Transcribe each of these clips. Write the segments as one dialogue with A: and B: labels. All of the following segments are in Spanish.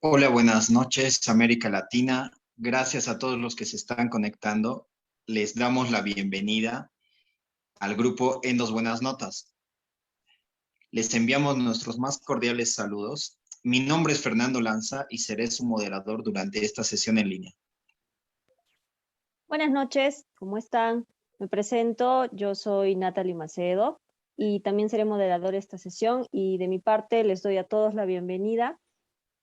A: Hola, buenas noches, América Latina. Gracias a todos los que se están conectando. Les damos la bienvenida al grupo En Dos Buenas Notas. Les enviamos nuestros más cordiales saludos. Mi nombre es Fernando Lanza y seré su moderador durante esta sesión en línea.
B: Buenas noches, ¿cómo están? Me presento, yo soy Natalie Macedo y también seré moderador de esta sesión y de mi parte les doy a todos la bienvenida,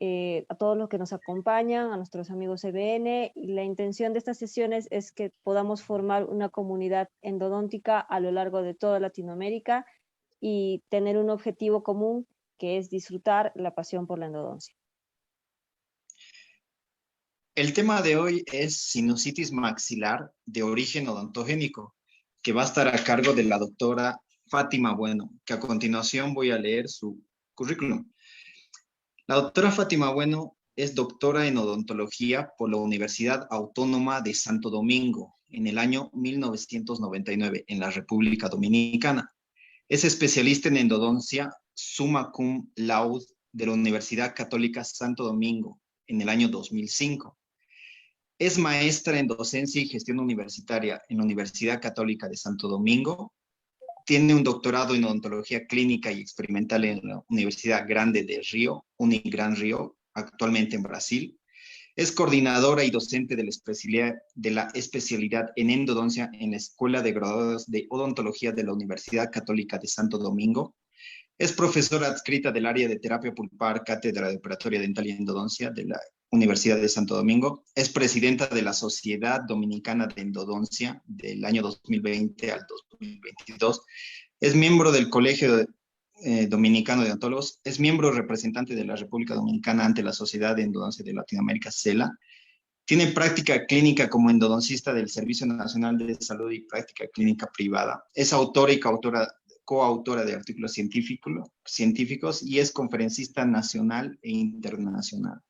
B: a todos los que nos acompañan, a nuestros amigos EBN, y la intención de estas sesiones es que podamos formar una comunidad endodóntica a lo largo de toda Latinoamérica y tener un objetivo común que es disfrutar la pasión por la endodoncia.
A: El tema de hoy es sinusitis maxilar de origen odontogénico, que va a estar a cargo de la doctora Fátima Bueno, que a continuación voy a leer su currículum. La doctora Fátima Bueno es doctora en odontología por la Universidad Autónoma de Santo Domingo en el año 1999 en la República Dominicana. Es especialista en endodoncia summa cum laude de la Universidad Católica Santo Domingo en el año 2005. Es maestra en docencia y gestión universitaria en la Universidad Católica de Santo Domingo. Tiene un doctorado en odontología clínica y experimental en la Universidad Grande de Río, Unigran Río, actualmente en Brasil. Es coordinadora y docente de la especialidad en endodoncia en la Escuela de Graduados de Odontología de la Universidad Católica de Santo Domingo. Es profesora adscrita del área de terapia pulpar, cátedra de operatoria dental y endodoncia de la Universidad de Santo Domingo. Es presidenta de la Sociedad Dominicana de Endodoncia del año 2020 al 2022. Es miembro del Colegio Dominicano de Odontólogos. Es miembro representante de la República Dominicana ante la Sociedad de Endodoncia de Latinoamérica, CELA. Tiene práctica clínica como endodoncista del Servicio Nacional de Salud y práctica clínica privada. Es autora y coautora de artículos científicos y es conferencista nacional e internacional.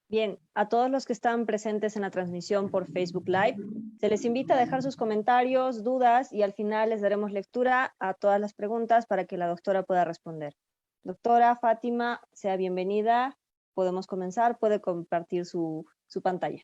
B: Bien, a todos los que están presentes en la transmisión por Facebook Live, se les invita a dejar sus comentarios, dudas, y al final les daremos lectura a todas las preguntas para que la doctora pueda responder. Doctora Fátima, sea bienvenida. Podemos comenzar, puede compartir su pantalla.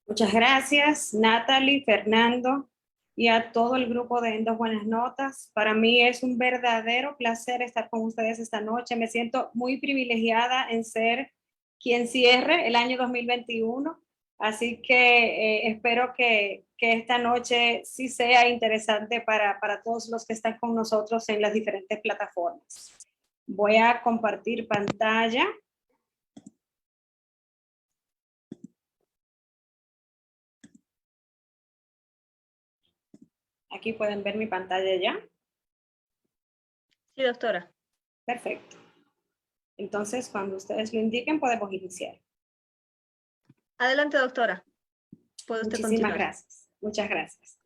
C: Muchas gracias, Natalie, Fernando, y a todo el grupo de En Dos Buenas Notas. Para mí es un verdadero placer estar con ustedes esta noche. Me siento muy privilegiada en ser quien cierre el año 2021, así que espero que esta noche sí sea interesante para todos los que están con nosotros en las diferentes plataformas. Voy a compartir pantalla. Aquí pueden ver mi pantalla ya.
B: Sí, doctora.
C: Perfecto. Entonces, cuando ustedes lo indiquen, podemos iniciar.
B: Adelante, doctora. ¿Puede usted
C: Muchísimas
B: continuar?
C: gracias. Muchas gracias.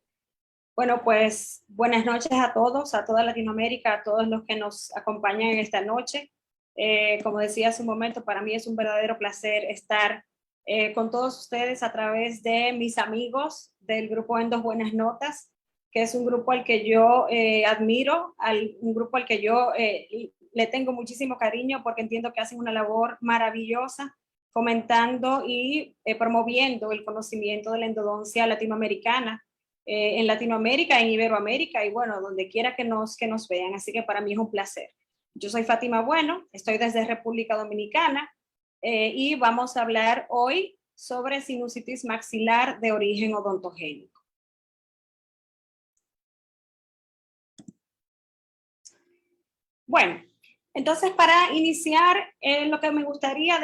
C: Bueno, pues buenas noches a todos, a toda Latinoamérica, a todos los que nos acompañan en esta noche. Como decía hace un momento, para mí es un verdadero placer estar con todos ustedes a través de mis amigos del grupo En Dos Buenas Notas, que es un grupo al que yo admiro, un grupo al que yo le tengo muchísimo cariño porque entiendo que hacen una labor maravillosa fomentando y promoviendo el conocimiento de la endodoncia latinoamericana, en Latinoamérica, en Iberoamérica y bueno, donde quiera que nos vean. Así que para mí es un placer. Yo soy Fátima Bueno, estoy desde República Dominicana y vamos a hablar hoy sobre sinusitis maxilar de origen odontogénico. Bueno, entonces para iniciar, lo que me gustaría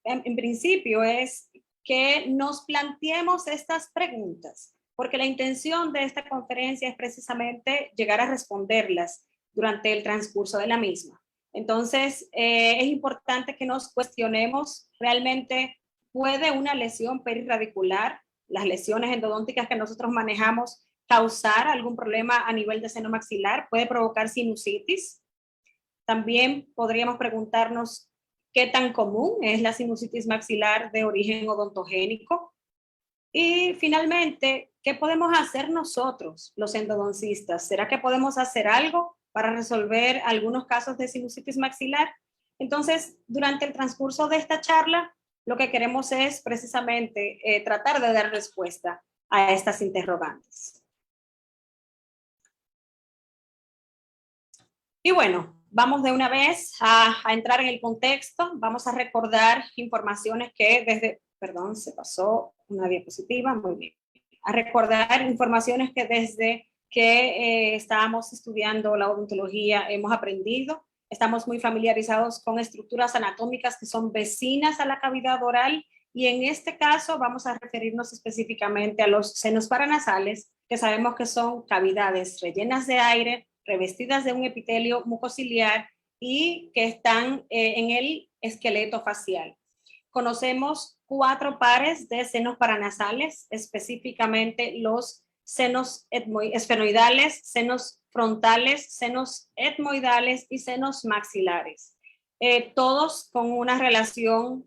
C: en principio es que nos planteemos estas preguntas, porque la intención de esta conferencia es precisamente llegar a responderlas durante el transcurso de la misma. Entonces, es importante que nos cuestionemos realmente, ¿puede una lesión perirradicular, las lesiones endodónticas que nosotros manejamos, causar algún problema a nivel de seno maxilar? ¿Puede provocar sinusitis? También podríamos preguntarnos qué tan común es la sinusitis maxilar de origen odontogénico. Y finalmente, ¿qué podemos hacer nosotros, los endodoncistas? ¿Será que podemos hacer algo para resolver algunos casos de sinusitis maxilar? Entonces, durante el transcurso de esta charla, lo que queremos es precisamente tratar de dar respuesta a estas interrogantes. Y bueno, vamos de una vez a entrar en el contexto. Vamos a recordar informaciones que desde, perdón, se pasó una diapositiva, muy bien. A recordar informaciones que desde que estábamos estudiando la odontología hemos aprendido. Estamos muy familiarizados con estructuras anatómicas que son vecinas a la cavidad oral, y en este caso vamos a referirnos específicamente a los senos paranasales, que sabemos que son cavidades rellenas de aire, revestidas de un epitelio mucociliar y que están en el esqueleto facial. Conocemos 4 pares de senos paranasales, específicamente los senos esfenoidales, senos frontales, senos etmoidales y senos maxilares. Todos con una relación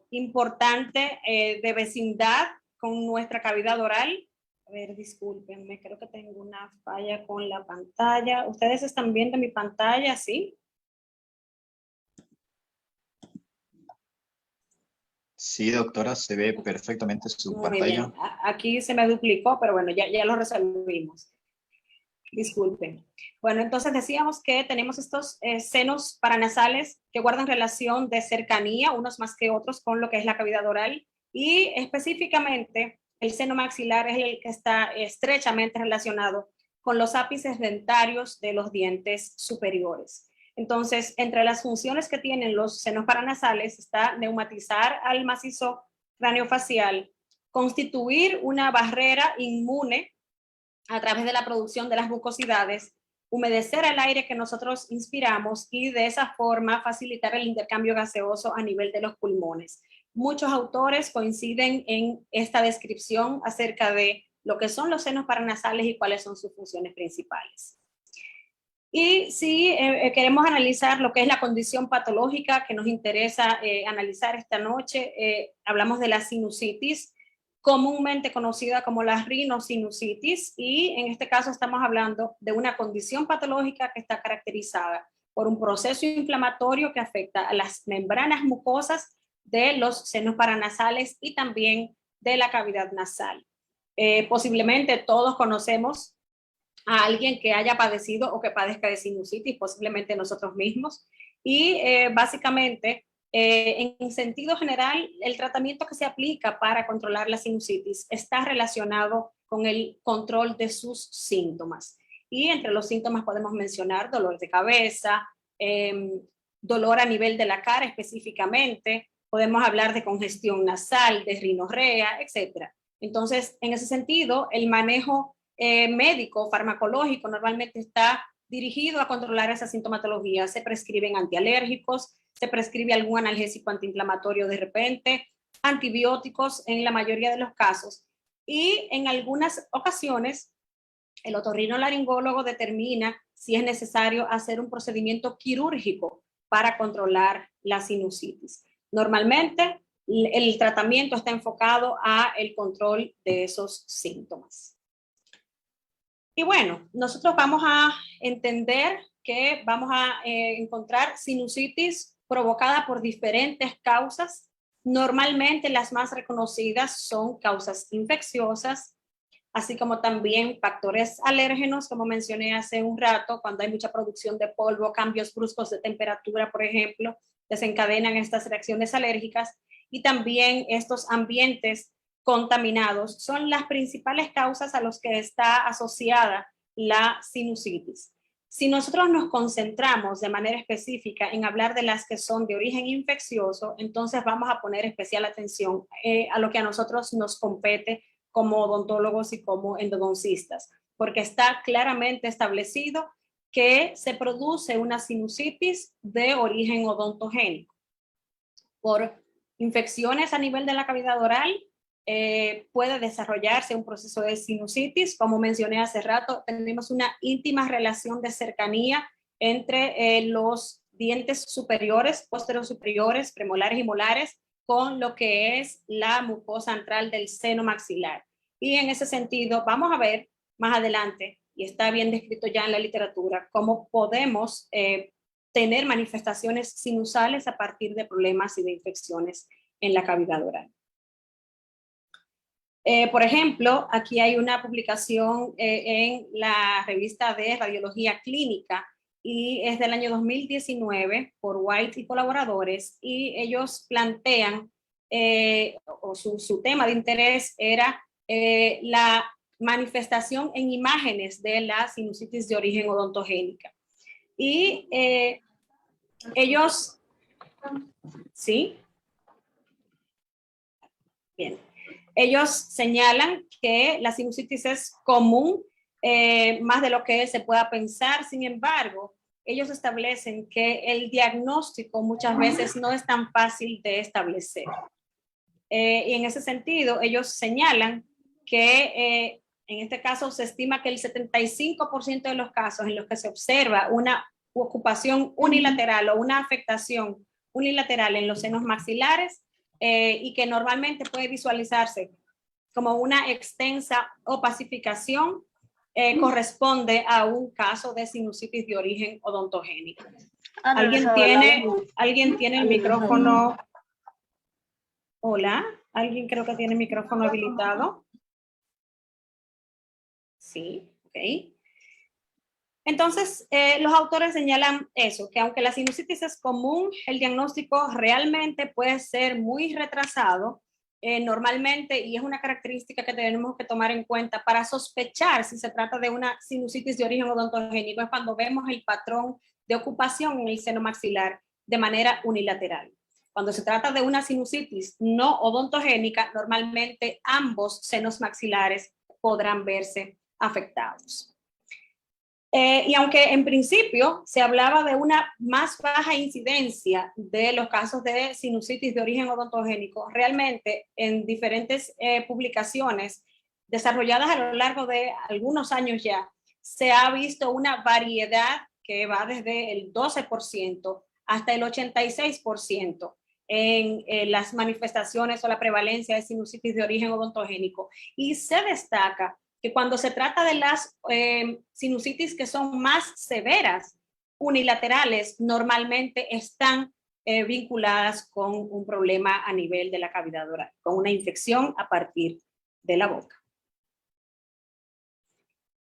C: importante de vecindad con nuestra cavidad oral. A ver, discúlpenme, creo que tengo una falla con la pantalla. ¿Ustedes están viendo mi pantalla? ¿Sí?
A: Sí, doctora, se ve perfectamente su
C: Muy
A: pantalla.
C: bien. Aquí se me duplicó, pero bueno, ya lo resolvimos. Disculpen. Bueno, entonces decíamos que tenemos estos senos paranasales que guardan relación de cercanía, unos más que otros, con lo que es la cavidad oral, y específicamente el seno maxilar es el que está estrechamente relacionado con los ápices dentarios de los dientes superiores. Entonces, entre las funciones que tienen los senos paranasales está neumatizar al macizo craneofacial, constituir una barrera inmune a través de la producción de las mucosidades, humedecer el aire que nosotros inspiramos y de esa forma facilitar el intercambio gaseoso a nivel de los pulmones. Muchos autores coinciden en esta descripción acerca de lo que son los senos paranasales y cuáles son sus funciones principales. Y si queremos analizar lo que es la condición patológica que nos interesa analizar esta noche, hablamos de la sinusitis, comúnmente conocida como la rinosinusitis, y en este caso estamos hablando de una condición patológica que está caracterizada por un proceso inflamatorio que afecta a las membranas mucosas de los senos paranasales y también de la cavidad nasal. Posiblemente todos conocemos a alguien que haya padecido o que padezca de sinusitis, posiblemente nosotros mismos, y básicamente en sentido general, el tratamiento que se aplica para controlar la sinusitis está relacionado con el control de sus síntomas. Y entre los síntomas podemos mencionar dolor de cabeza, dolor a nivel de la cara específicamente, podemos hablar de congestión nasal, de rinorrea, etc. Entonces, en ese sentido, el manejo médico, farmacológico, normalmente está dirigido a controlar esa sintomatología. Se prescriben antialérgicos, se prescribe algún analgésico antiinflamatorio de repente, antibióticos en la mayoría de los casos, y en algunas ocasiones el otorrinolaringólogo determina si es necesario hacer un procedimiento quirúrgico para controlar la sinusitis. Normalmente el tratamiento está enfocado a el control de esos síntomas. Y bueno, nosotros vamos a entender que vamos a encontrar sinusitis provocada por diferentes causas. Normalmente las más reconocidas son causas infecciosas, así como también factores alérgenos, como mencioné hace un rato, cuando hay mucha producción de polvo, cambios bruscos de temperatura, por ejemplo, desencadenan estas reacciones alérgicas, y también estos ambientes contaminados son las principales causas a los que está asociada la sinusitis. Si nosotros nos concentramos de manera específica en hablar de las que son de origen infeccioso, entonces vamos a poner especial atención a lo que a nosotros nos compete como odontólogos y como endodoncistas, porque está claramente establecido que se produce una sinusitis de origen odontogénico por infecciones a nivel de la cavidad oral. Puede desarrollarse un proceso de sinusitis. Como mencioné hace rato, tenemos una íntima relación de cercanía entre los dientes superiores, posteriores superiores, premolares y molares, con lo que es la mucosa antral del seno maxilar. Y en ese sentido, vamos a ver más adelante, y está bien descrito ya en la literatura, cómo podemos tener manifestaciones sinusales a partir de problemas y de infecciones en la cavidad oral. Por ejemplo, aquí hay una publicación en la revista de Radiología Clínica y es del año 2019 por White y colaboradores, y ellos plantean, o su tema de interés era la manifestación en imágenes de la sinusitis de origen odontogénica. Y ellos, ¿sí? Bien. Ellos señalan que la sinusitis es común, más de lo que se pueda pensar. Sin embargo, ellos establecen que el diagnóstico muchas veces no es tan fácil de establecer. Y en ese sentido, ellos señalan que en este caso se estima que el 75% de los casos en los que se observa una ocupación unilateral o una afectación unilateral en los senos maxilares, y que normalmente puede visualizarse como una extensa opacificación, corresponde a un caso de sinusitis de origen odontogénico. ¿Alguien tiene el micrófono? Hola, ¿alguien creo que tiene el micrófono habilitado? Sí, ok. Entonces, los autores señalan eso, que aunque la sinusitis es común, el diagnóstico realmente puede ser muy retrasado normalmente, y es una característica que tenemos que tomar en cuenta para sospechar si se trata de una sinusitis de origen odontogénico, es cuando vemos el patrón de ocupación en el seno maxilar de manera unilateral. Cuando se trata de una sinusitis no odontogénica, normalmente ambos senos maxilares podrán verse afectados. Y aunque en principio se hablaba de una más baja incidencia de los casos de sinusitis de origen odontogénico, realmente en diferentes publicaciones desarrolladas a lo largo de algunos años ya, se ha visto una variedad que va desde el 12% hasta el 86% en las manifestaciones o la prevalencia de sinusitis de origen odontogénico. Y se destaca que cuando se trata de las sinusitis que son más severas, unilaterales, normalmente están vinculadas con un problema a nivel de la cavidad oral, con una infección a partir de la boca.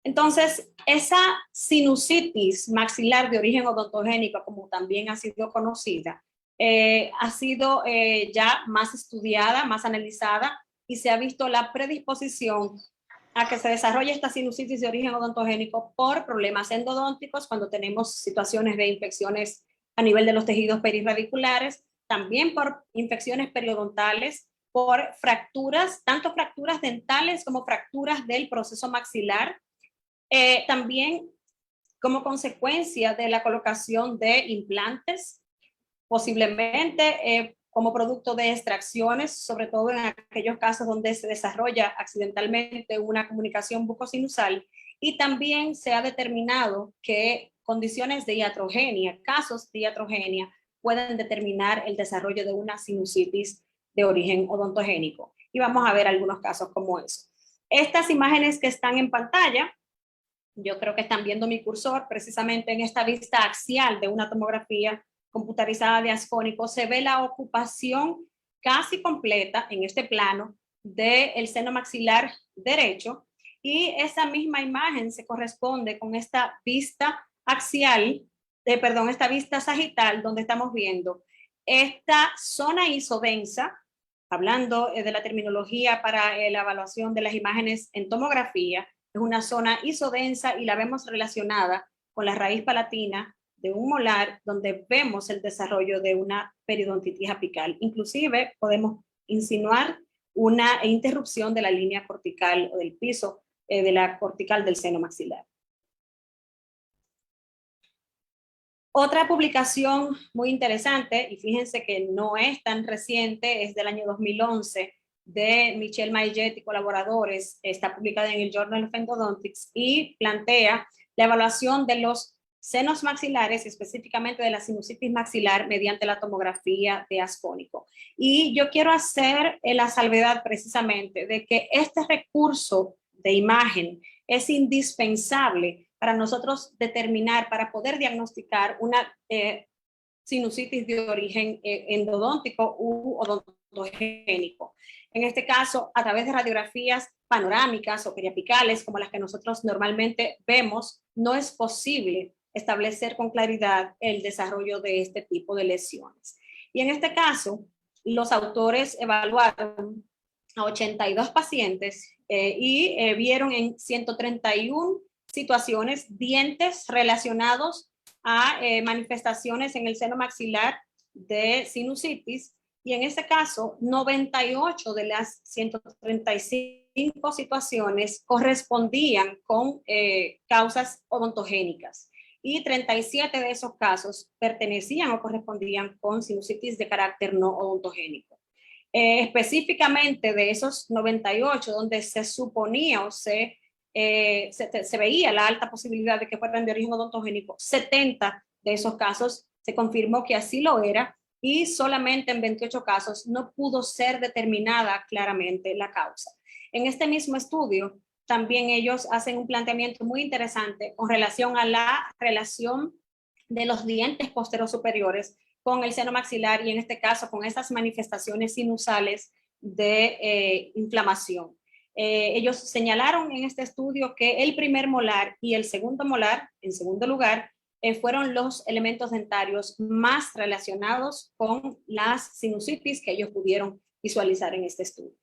C: Entonces, esa sinusitis maxilar de origen odontogénico, como también ha sido conocida, ha sido ya más estudiada, más analizada, y se ha visto la predisposición a que se desarrolle esta sinusitis de origen odontogénico por problemas endodónticos, cuando tenemos situaciones de infecciones a nivel de los tejidos perirradiculares, también por infecciones periodontales, por fracturas, tanto fracturas dentales como fracturas del proceso maxilar, también como consecuencia de la colocación de implantes, posiblemente como producto de extracciones, sobre todo en aquellos casos donde se desarrolla accidentalmente una comunicación bucosinusal, y también se ha determinado que condiciones de iatrogenia, casos de iatrogenia, pueden determinar el desarrollo de una sinusitis de origen odontogénico. Y vamos a ver algunos casos como eso. Estas imágenes que están en pantalla, yo creo que están viendo mi cursor, precisamente en esta vista axial de una tomografía computarizada de asfónico, se ve la ocupación casi completa en este plano del seno maxilar derecho, y esa misma imagen se corresponde con esta vista axial, esta vista sagital, donde estamos viendo esta zona isodensa, hablando de la terminología para la evaluación de las imágenes en tomografía, es una zona isodensa y la vemos relacionada con la raíz palatina de un molar, donde vemos el desarrollo de una periodontitis apical. Inclusive podemos insinuar una interrupción de la línea cortical o del piso de la cortical del seno maxilar. Otra publicación muy interesante, y fíjense que no es tan reciente, es del año 2011, de Michelle Maillet y colaboradores, está publicada en el Journal of Endodontics y plantea la evaluación de los senos maxilares, específicamente de la sinusitis maxilar, mediante la tomografía de asfónico. Y yo quiero hacer la salvedad precisamente de que este recurso de imagen es indispensable para nosotros determinar, para poder diagnosticar una sinusitis de origen endodóntico u odontogénico. En este caso, a través de radiografías panorámicas o periapicales, como las que nosotros normalmente vemos, no es posible establecer con claridad el desarrollo de este tipo de lesiones. Y en este caso, los autores evaluaron a 82 pacientes y vieron en 131 situaciones dientes relacionados a manifestaciones en el seno maxilar de sinusitis, y en este caso 98 de las 135 situaciones correspondían con causas odontogénicas, y 37 de esos casos pertenecían o correspondían con sinusitis de carácter no odontogénico. Específicamente de esos 98, donde se suponía o se veía la alta posibilidad de que fueran de origen odontogénico, 70 de esos casos se confirmó que así lo era, y solamente en 28 casos no pudo ser determinada claramente la causa. En este mismo estudio, también ellos hacen un planteamiento muy interesante con relación a la relación de los dientes posteros superiores con el seno maxilar, y en este caso con estas manifestaciones sinusales de inflamación. Ellos señalaron en este estudio que el primer molar y el segundo molar, en segundo lugar, fueron los elementos dentarios más relacionados con las sinusitis que ellos pudieron visualizar en este estudio.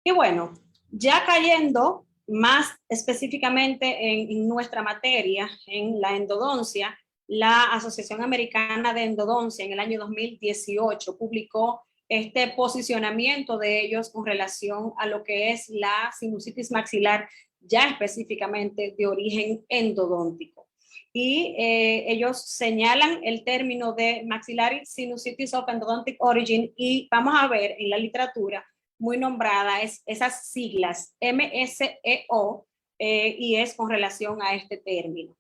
C: Y bueno, ya cayendo más específicamente en nuestra materia, en la endodoncia, la Asociación Americana de Endodoncia en el año 2018 publicó este posicionamiento de ellos con relación a lo que es la sinusitis maxilar, ya específicamente de origen endodóntico. Y ellos señalan el término de maxillary sinusitis of endodontic origin, y vamos a ver en la literatura muy nombrada esas siglas MSEO, y es con relación a este término.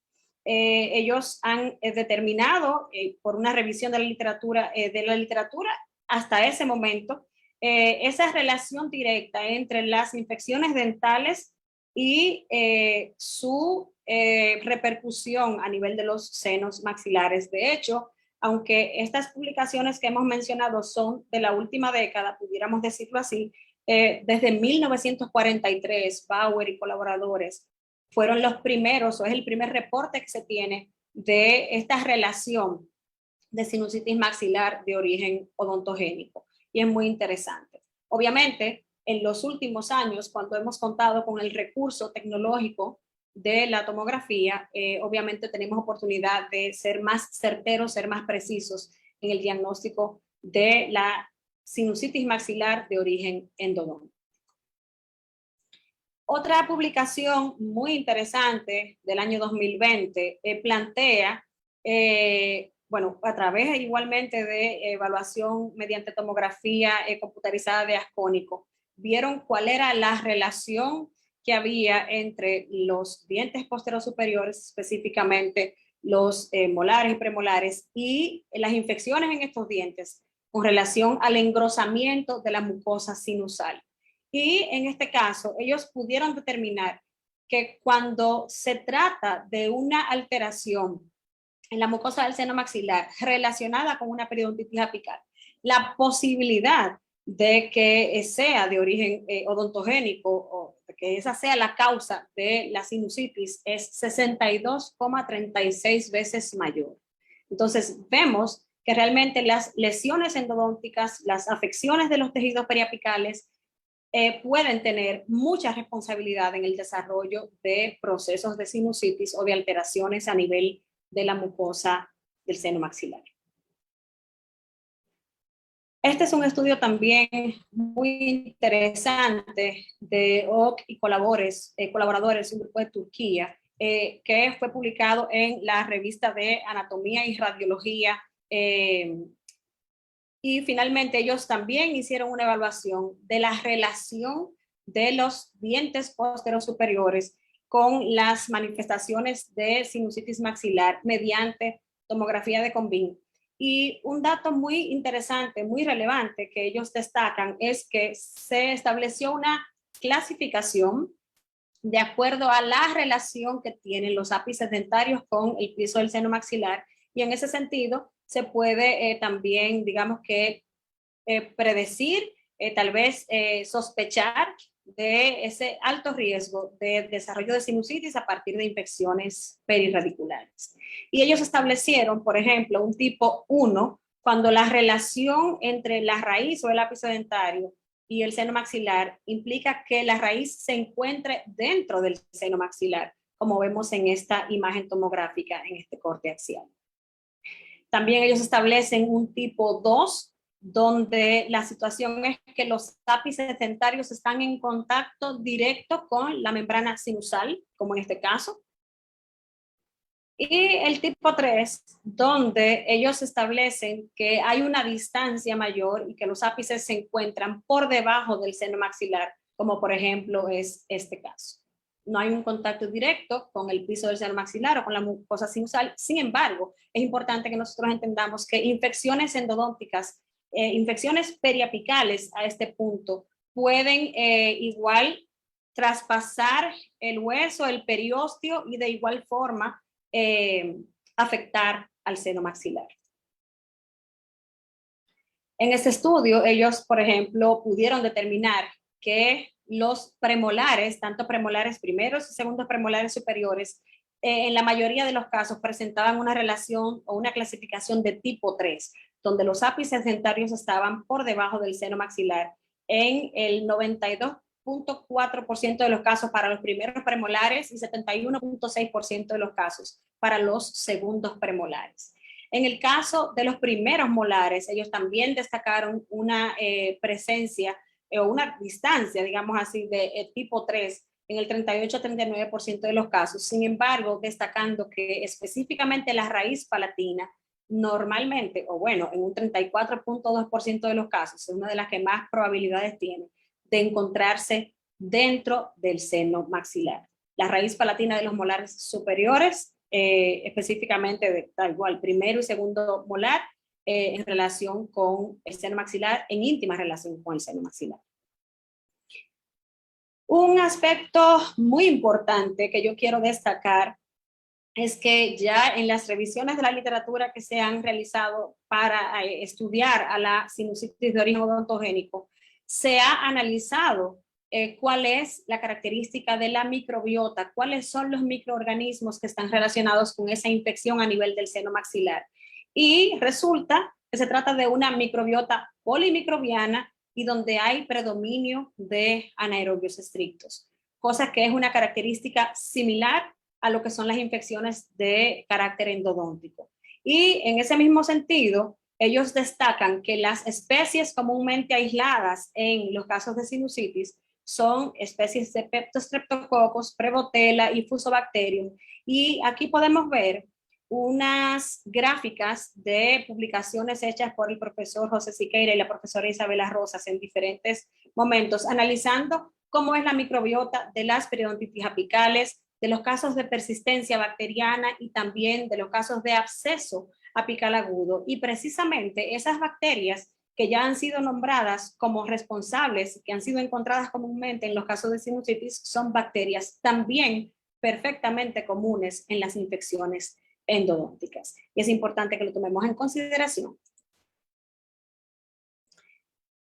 C: Ellos han determinado por una revisión de la literatura hasta ese momento esa relación directa entre las infecciones dentales y su repercusión a nivel de los senos maxilares. De hecho, aunque estas publicaciones que hemos mencionado son de la última década, pudiéramos decirlo así, desde 1943, Bauer y colaboradores fueron los primeros, o es el primer reporte que se tiene de esta relación de sinusitis maxilar de origen odontogénico, y es muy interesante. Obviamente, en los últimos años, cuando hemos contado con el recurso tecnológico de la tomografía, obviamente tenemos oportunidad de ser más certeros, ser más precisos en el diagnóstico de la sinusitis maxilar de origen endodóntico. Otra publicación muy interesante del año 2020 plantea, bueno, a través igualmente de evaluación mediante tomografía computarizada de ascónico, vieron cuál era la relación que había entre los dientes posteros superiores, específicamente los molares y premolares, y las infecciones en estos dientes con relación al engrosamiento de la mucosa sinusal. Y en este caso, ellos pudieron determinar que cuando se trata de una alteración en la mucosa del seno maxilar relacionada con una periodontitis apical, la posibilidad de que sea de origen odontogénico, o que esa sea la causa de la sinusitis, es 62,36 veces mayor. Entonces, vemos que realmente las lesiones endodónticas, las afecciones de los tejidos periapicales, pueden tener mucha responsabilidad en el desarrollo de procesos de sinusitis o de alteraciones a nivel de la mucosa del seno maxilar. Este es un estudio también muy interesante de OC y colaboradores, un grupo de Turquía, que fue publicado en la revista de Anatomía y Radiología. Y finalmente ellos también hicieron una evaluación de la relación de los dientes posteros superiores con las manifestaciones de sinusitis maxilar mediante tomografía de Combin. Y un dato muy interesante, muy relevante que ellos destacan es que se estableció una clasificación de acuerdo a la relación que tienen los ápices dentarios con el piso del seno maxilar, y en ese sentido se puede también, digamos que, predecir, tal vez sospechar de ese alto riesgo de desarrollo de sinusitis a partir de infecciones perirradiculares. Y ellos establecieron, por ejemplo, un tipo 1, cuando la relación entre la raíz o el ápice dentario y el seno maxilar implica que la raíz se encuentre dentro del seno maxilar, como vemos en esta imagen tomográfica en este corte axial. También ellos establecen un tipo 2, donde la situación es que los ápices dentarios están en contacto directo con la membrana sinusal, como en este caso. Y el tipo 3, donde ellos establecen que hay una distancia mayor y que los ápices se encuentran por debajo del seno maxilar, como por ejemplo es este caso. No hay un contacto directo con el piso del seno maxilar o con la mucosa sinusal. Sin embargo, es importante que nosotros entendamos que infecciones endodónticas, infecciones periapicales a este punto, pueden igual traspasar el hueso, el periósteo y de igual forma afectar al seno maxilar. En este estudio, ellos, por ejemplo, pudieron determinar que los premolares, tanto premolares primeros y segundos premolares superiores, en la mayoría de los casos presentaban una relación o una clasificación de tipo 3, donde los ápices dentarios estaban por debajo del seno maxilar en el 92.4% de los casos para los primeros premolares y 71.6% de los casos para los segundos premolares. En el caso de los primeros molares, ellos también destacaron una presencia o una distancia, digamos así, de tipo 3 en el 38-39% de los casos. Sin embargo, destacando que específicamente la raíz palatina normalmente, o bueno, en un 34.2% de los casos, es una de las que más probabilidades tiene de encontrarse dentro del seno maxilar. La raíz palatina de los molares superiores, específicamente de tal igual primero y segundo molar, en relación con el seno maxilar, en íntima relación con el seno maxilar. Un aspecto muy importante que yo quiero destacar es que ya en las revisiones de la literatura que se han realizado para estudiar a la sinusitis de origen odontogénico, se ha analizado cuál es la característica de la microbiota, cuáles son los microorganismos que están relacionados con esa infección a nivel del seno maxilar. Y resulta que se trata de una microbiota polimicrobiana y donde hay predominio de anaerobios estrictos, cosa que es una característica similar a lo que son las infecciones de carácter endodóntico. Y en ese mismo sentido, ellos destacan que las especies comúnmente aisladas en los casos de sinusitis son especies de Peptostreptococcus, Prevotella y Fusobacterium. Y aquí podemos ver unas gráficas de publicaciones hechas por el profesor José Siqueira y la profesora Isabela Rosas en diferentes momentos, analizando cómo es la microbiota de las periodontitis apicales, de los casos de persistencia bacteriana y también de los casos de absceso apical agudo. Y precisamente esas bacterias que ya han sido nombradas como responsables, que han sido encontradas comúnmente en los casos de sinusitis, son bacterias también perfectamente comunes en las infecciones endodónticas. Y es importante que lo tomemos en consideración.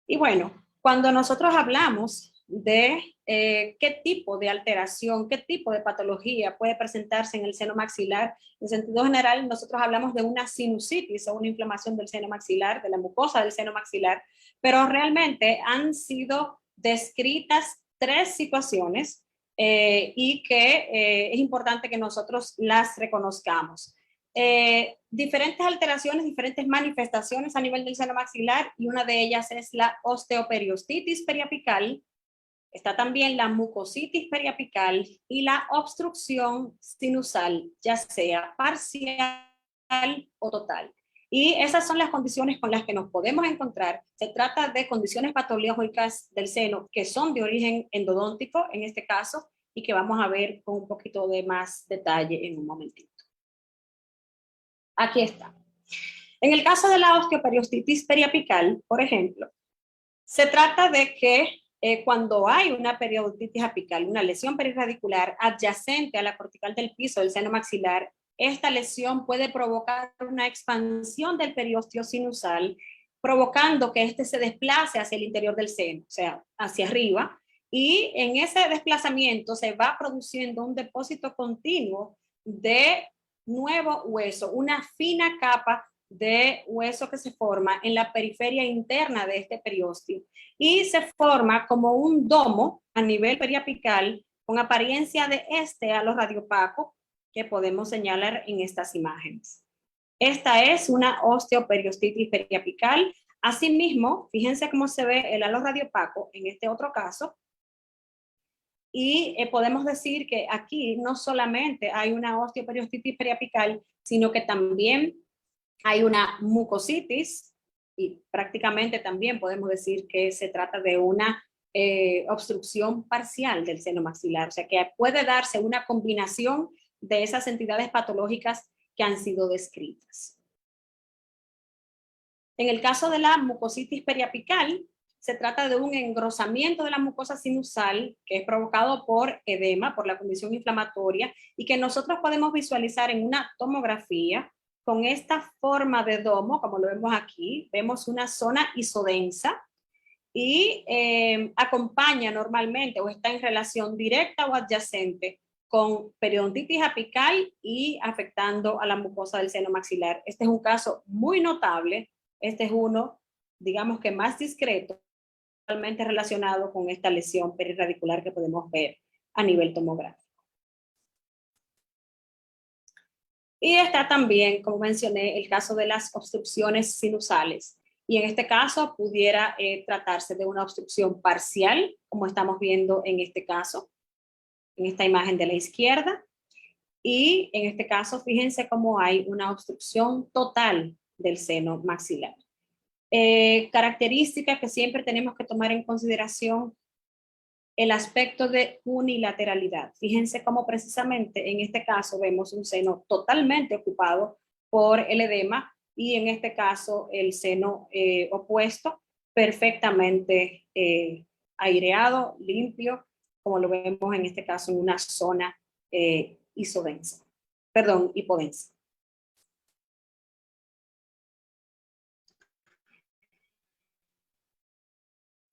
C: Y bueno, cuando nosotros hablamos de qué tipo de alteración, qué tipo de patología puede presentarse en el seno maxilar, en sentido general nosotros hablamos de una sinusitis o una inflamación del seno maxilar, de la mucosa del seno maxilar, pero realmente han sido descritas 3 situaciones y que es importante que nosotros las reconozcamos. Diferentes alteraciones, diferentes manifestaciones a nivel del seno maxilar, y una de ellas es la osteoperiostitis periapical. Está también la mucositis periapical y la obstrucción sinusal, ya sea parcial o total. Y esas son las condiciones con las que nos podemos encontrar. Se trata de condiciones patológicas del seno que son de origen endodóntico, en este caso, y que vamos a ver con un poquito de más detalle en un momentito. Aquí está. En el caso de la osteoperiostitis periapical, por ejemplo, se trata de que cuando hay una periodontitis apical, una lesión perirradicular adyacente a la cortical del piso del seno maxilar, esta lesión puede provocar una expansión del periósteo sinusal, provocando que este se desplace hacia el interior del seno, o sea, hacia arriba, y en ese desplazamiento se va produciendo un depósito continuo de nuevo hueso, una fina capa de hueso que se forma en la periferia interna de este periósteo y se forma como un domo a nivel periapical con apariencia de este halo radiopaco que podemos señalar en estas imágenes. Esta es una osteoperiostitis periapical. Asimismo, fíjense cómo se ve el halo radiopaco en este otro caso. Y podemos decir que aquí no solamente hay una osteoperiostitis periapical, sino que también hay una mucositis y prácticamente también podemos decir que se trata de una obstrucción parcial del seno maxilar, o sea que puede darse una combinación de esas entidades patológicas que han sido descritas. En el caso de la mucositis periapical, se trata de un engrosamiento de la mucosa sinusal que es provocado por edema, por la condición inflamatoria, y que nosotros podemos visualizar en una tomografía con esta forma de domo, como lo vemos aquí. Vemos una zona isodensa y acompaña normalmente o está en relación directa o adyacente con periodontitis apical y afectando a la mucosa del seno maxilar. Este es un caso muy notable. Este es uno, digamos que más discreto, totalmente relacionado con esta lesión perirradicular que podemos ver a nivel tomográfico. Y está también, como mencioné, el caso de las obstrucciones sinusales. Y en este caso pudiera tratarse de una obstrucción parcial, como estamos viendo en este caso, en esta imagen de la izquierda. Y en este caso, fíjense cómo hay una obstrucción total del seno maxilar. Características que siempre tenemos que tomar en consideración: el aspecto de unilateralidad. Fíjense cómo precisamente en este caso vemos un seno totalmente ocupado por el edema y en este caso el seno opuesto perfectamente aireado, limpio, como lo vemos en este caso en una zona isodensa, perdón, hipodensa.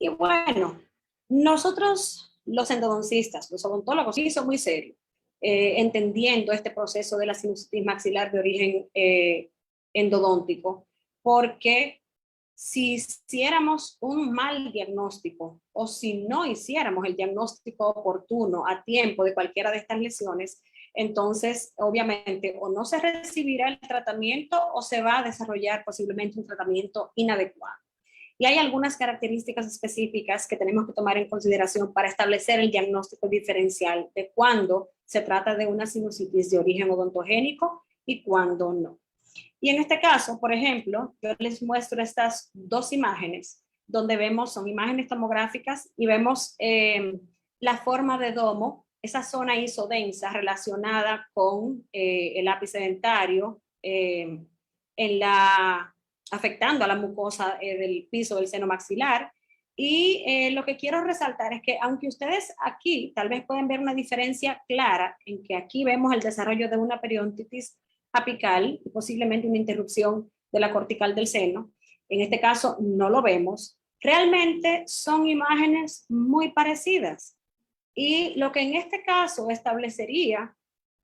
C: Y bueno, nosotros los endodoncistas, los odontólogos, sí son muy serios, entendiendo este proceso de la sinusitis maxilar de origen endodóntico, porque si hiciéramos un mal diagnóstico o si no hiciéramos el diagnóstico oportuno a tiempo de cualquiera de estas lesiones, entonces obviamente o no se recibirá el tratamiento o se va a desarrollar posiblemente un tratamiento inadecuado. Y hay algunas características específicas que tenemos que tomar en consideración para establecer el diagnóstico diferencial de cuándo se trata de una sinusitis de origen odontogénico y cuándo no. Y en este caso, por ejemplo, yo les muestro estas dos imágenes donde vemos, son imágenes tomográficas y vemos la forma de domo, esa zona isodensa relacionada con el ápice dentario afectando a la mucosa del piso del seno maxilar. Y lo que quiero resaltar es que aunque ustedes aquí tal vez pueden ver una diferencia clara en que aquí vemos el desarrollo de una periodontitis apical y posiblemente una interrupción de la cortical del seno, en este caso no lo vemos, realmente son imágenes muy parecidas. Y lo que en este caso establecería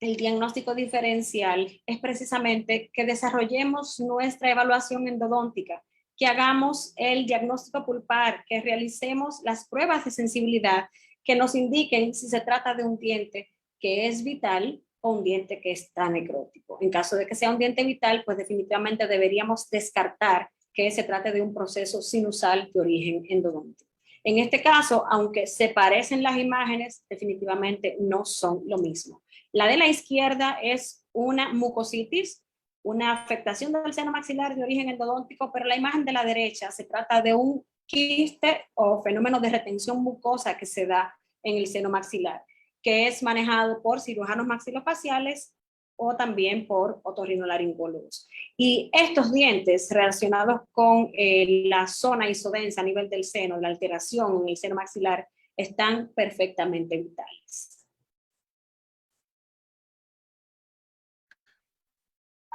C: el diagnóstico diferencial es precisamente que desarrollemos nuestra evaluación endodóntica, que hagamos el diagnóstico pulpar, que realicemos las pruebas de sensibilidad que nos indiquen si se trata de un diente que es vital o un diente que está necrótico. En caso de que sea un diente vital, pues definitivamente deberíamos descartar que se trate de un proceso sinusal de origen endodóntico. En este caso, aunque se parecen las imágenes, definitivamente no son lo mismo. La de la izquierda es una mucositis, una afectación del seno maxilar de origen endodóntico, pero la imagen de la derecha se trata de un quiste o fenómeno de retención mucosa que se da en el seno maxilar, que es manejado por cirujanos maxilofaciales o también por otorrinolaringólogos. Y estos dientes relacionados con la zona isodensa a nivel del seno, la alteración en el seno maxilar, están perfectamente vitales.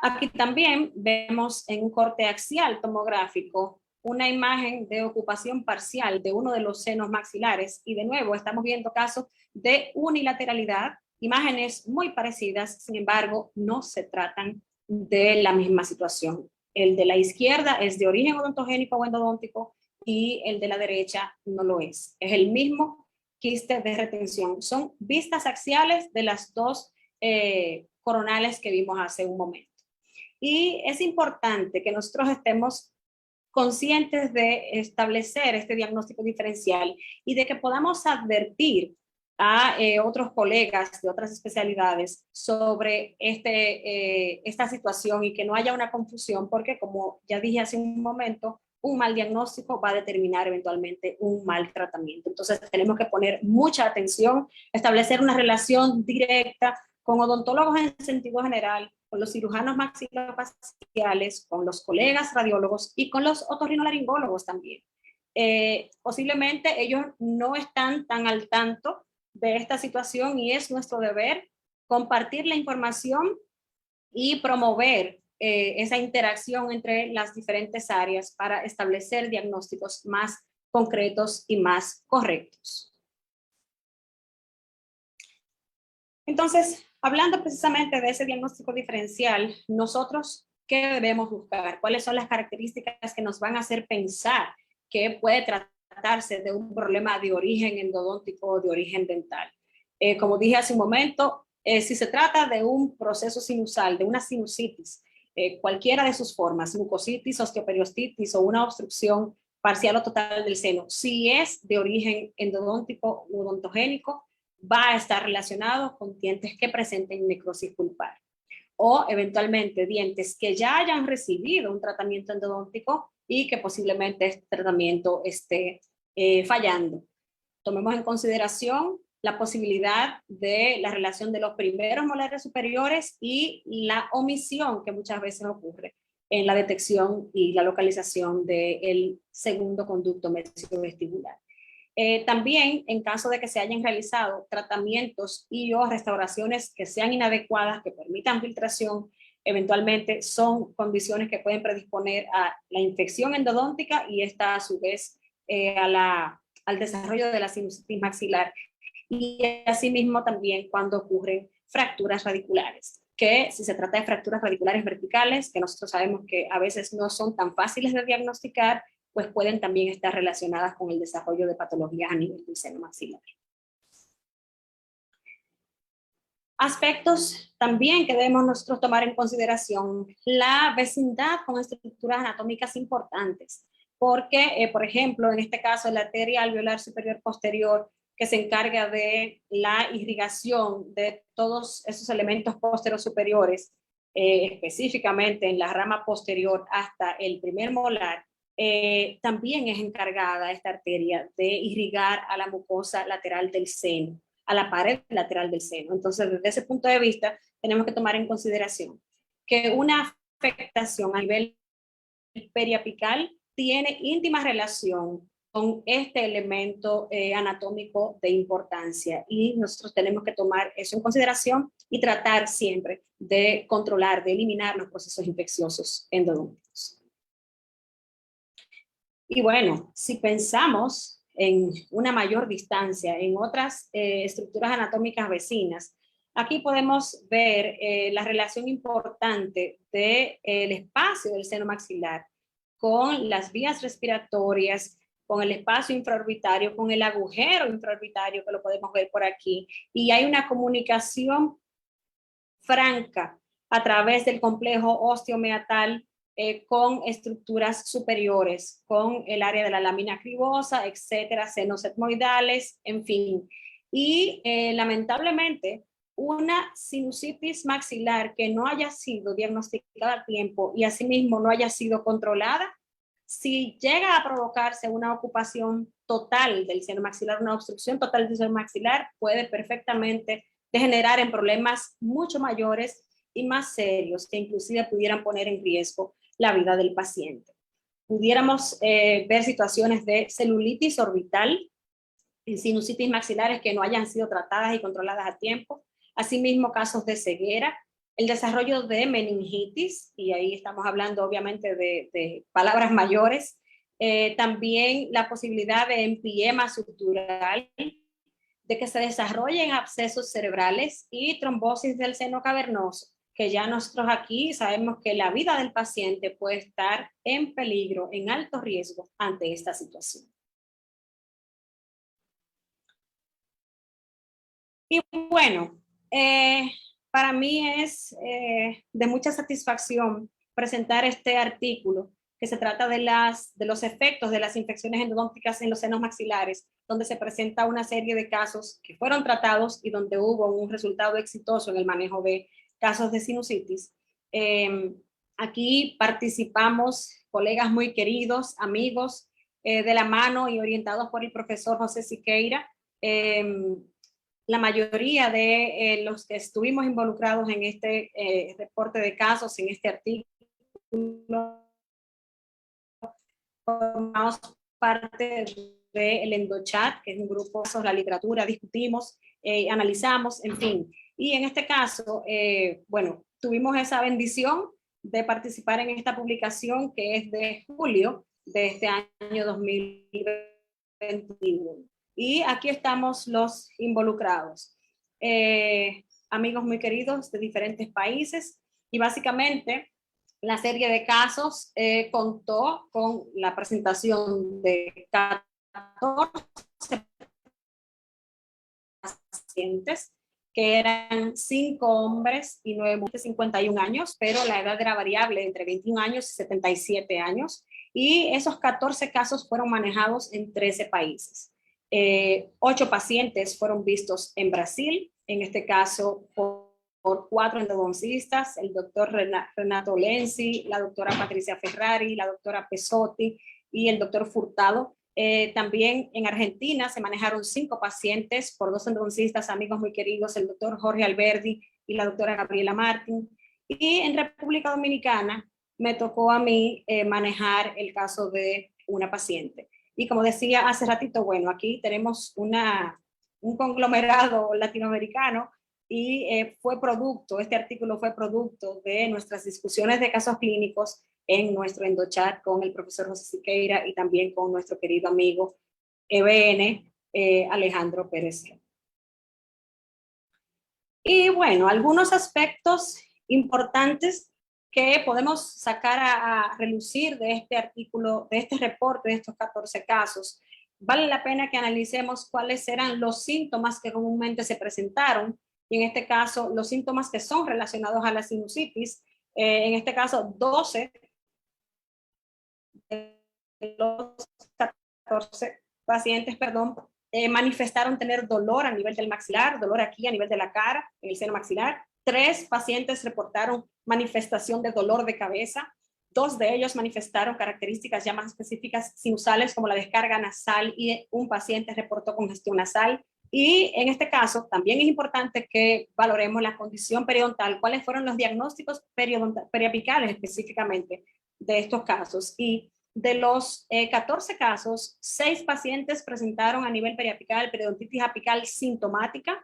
C: Aquí también vemos en un corte axial tomográfico una imagen de ocupación parcial de uno de los senos maxilares y de nuevo estamos viendo casos de unilateralidad, imágenes muy parecidas, sin embargo no se tratan de la misma situación. El de la izquierda es de origen odontogénico o endodóntico y el de la derecha no lo es. Es el mismo quiste de retención. Son vistas axiales de las dos coronales que vimos hace un momento. Y es importante que nosotros estemos conscientes de establecer este diagnóstico diferencial y de que podamos advertir a otros colegas de otras especialidades sobre esta situación y que no haya una confusión, porque como ya dije hace un momento, un mal diagnóstico va a determinar eventualmente un mal tratamiento. Entonces tenemos que poner mucha atención, establecer una relación directa con odontólogos en sentido general, con los cirujanos maxilofaciales, con los colegas radiólogos y con los otorrinolaringólogos también. Posiblemente ellos no están tan al tanto de esta situación y es nuestro deber compartir la información y promover esa interacción entre las diferentes áreas para establecer diagnósticos más concretos y más correctos. Entonces, hablando precisamente de ese diagnóstico diferencial, nosotros, ¿qué debemos buscar? ¿Cuáles son las características que nos van a hacer pensar que puede tratarse de un problema de origen endodóntico o de origen dental? Como dije hace un momento, si se trata de un proceso sinusal, de una sinusitis, cualquiera de sus formas, mucositis, osteoperiostitis o una obstrucción parcial o total del seno, si es de origen endodóntico u odontogénico, va a estar relacionado con dientes que presenten necrosis pulpar o eventualmente dientes que ya hayan recibido un tratamiento endodóntico y que posiblemente este tratamiento esté fallando. Tomemos en consideración la posibilidad de la relación de los primeros molares superiores y la omisión que muchas veces ocurre en la detección y la localización del segundo conducto mesiovestibular. También, en caso de que se hayan realizado tratamientos y o restauraciones que sean inadecuadas, que permitan filtración, eventualmente son condiciones que pueden predisponer a la infección endodóntica y esta a su vez al desarrollo de la sinusitis maxilar. Y asimismo también cuando ocurren fracturas radiculares, que si se trata de fracturas radiculares verticales, que nosotros sabemos que a veces no son tan fáciles de diagnosticar, pues pueden también estar relacionadas con el desarrollo de patologías a nivel del seno maxilar. Aspectos también que debemos nosotros tomar en consideración, la vecindad con estructuras anatómicas importantes, porque, por ejemplo, en este caso, la arteria alveolar superior posterior, que se encarga de la irrigación de todos esos elementos posteros superiores, específicamente en la rama posterior hasta el primer molar, también es encargada esta arteria de irrigar a la mucosa lateral del seno, a la pared lateral del seno. Entonces, desde ese punto de vista, tenemos que tomar en consideración que una afectación a nivel periapical tiene íntima relación con este elemento anatómico de importancia y nosotros tenemos que tomar eso en consideración y tratar siempre de controlar, de eliminar los procesos infecciosos endodónticos. Y bueno, si pensamos en una mayor distancia, en otras estructuras anatómicas vecinas, aquí podemos ver la relación importante del espacio del seno maxilar con las vías respiratorias, con el espacio infraorbitario, con el agujero infraorbitario, que lo podemos ver por aquí, y hay una comunicación franca a través del complejo osteomeatal con estructuras superiores, con el área de la lámina cribosa, etcétera, senos etmoidales, en fin. Y lamentablemente, una sinusitis maxilar que no haya sido diagnosticada a tiempo y asimismo no haya sido controlada, si llega a provocarse una ocupación total del seno maxilar, una obstrucción total del seno maxilar, puede perfectamente degenerar en problemas mucho mayores y más serios que inclusive pudieran poner en riesgo la vida del paciente. Pudiéramos ver situaciones de celulitis orbital en sinusitis maxilares que no hayan sido tratadas y controladas a tiempo, asimismo casos de ceguera el desarrollo de meningitis, y ahí estamos hablando obviamente de palabras mayores, también la posibilidad de empiema subdural, de que se desarrollen abscesos cerebrales y trombosis del seno cavernoso, que ya nosotros aquí sabemos que la vida del paciente puede estar en peligro, en alto riesgo ante esta situación. Y bueno, para mí es de mucha satisfacción presentar este artículo que se trata de los efectos de las infecciones endodónticas en los senos maxilares, donde se presenta una serie de casos que fueron tratados y donde hubo un resultado exitoso en el manejo de casos de sinusitis. Aquí participamos colegas muy queridos, amigos, de la mano y orientados por el profesor José Siqueira. La mayoría de los que estuvimos involucrados en este reporte de casos, en este artículo, formamos parte del EndoChat, que es un grupo sobre la literatura, discutimos, analizamos, en fin. Y en este caso, bueno, tuvimos esa bendición de participar en esta publicación que es de julio de este año 2021. Y aquí estamos los involucrados. Amigos muy queridos de diferentes países, y básicamente la serie de casos contó con la presentación de 14 pacientes, que eran 5 hombres y 9 mujeres de 51 años, pero la edad era variable entre 21 años y 77 años, y esos 14 casos fueron manejados en 13 países. 8 pacientes fueron vistos en Brasil, en este caso por 4 endodoncistas, el doctor Renato Lenzi, la doctora Patricia Ferrari, la doctora Pesotti y el doctor Furtado. También en Argentina se manejaron 5 pacientes por 2 endodoncistas, amigos muy queridos, el doctor Jorge Alberdi y la doctora Gabriela Martín. Y en República Dominicana me tocó a mí manejar el caso de una paciente. Y como decía hace ratito, bueno, aquí tenemos un conglomerado latinoamericano, y este artículo fue producto de nuestras discusiones de casos clínicos en nuestro EndoChat con el profesor José Siqueira y también con nuestro querido amigo EBN, Alejandro Pérez. Y bueno, algunos aspectos importantes que podemos sacar a relucir de este artículo, de este reporte, de estos 14 casos. Vale la pena que analicemos cuáles eran los síntomas que comúnmente se presentaron, y en este caso los síntomas que son relacionados a la sinusitis. En este caso 12 de los 14 pacientes, manifestaron tener dolor a nivel del maxilar, dolor aquí a nivel de la cara, en el seno maxilar. 3 pacientes reportaron manifestación de dolor de cabeza. 2 de ellos manifestaron características ya más específicas sinusales, como la descarga nasal, y un paciente reportó congestión nasal. Y en este caso también es importante que valoremos la condición periodontal, cuáles fueron los diagnósticos periapicales específicamente de estos casos. Y de los 14 casos, 6 pacientes presentaron a nivel periapical periodontitis apical sintomática,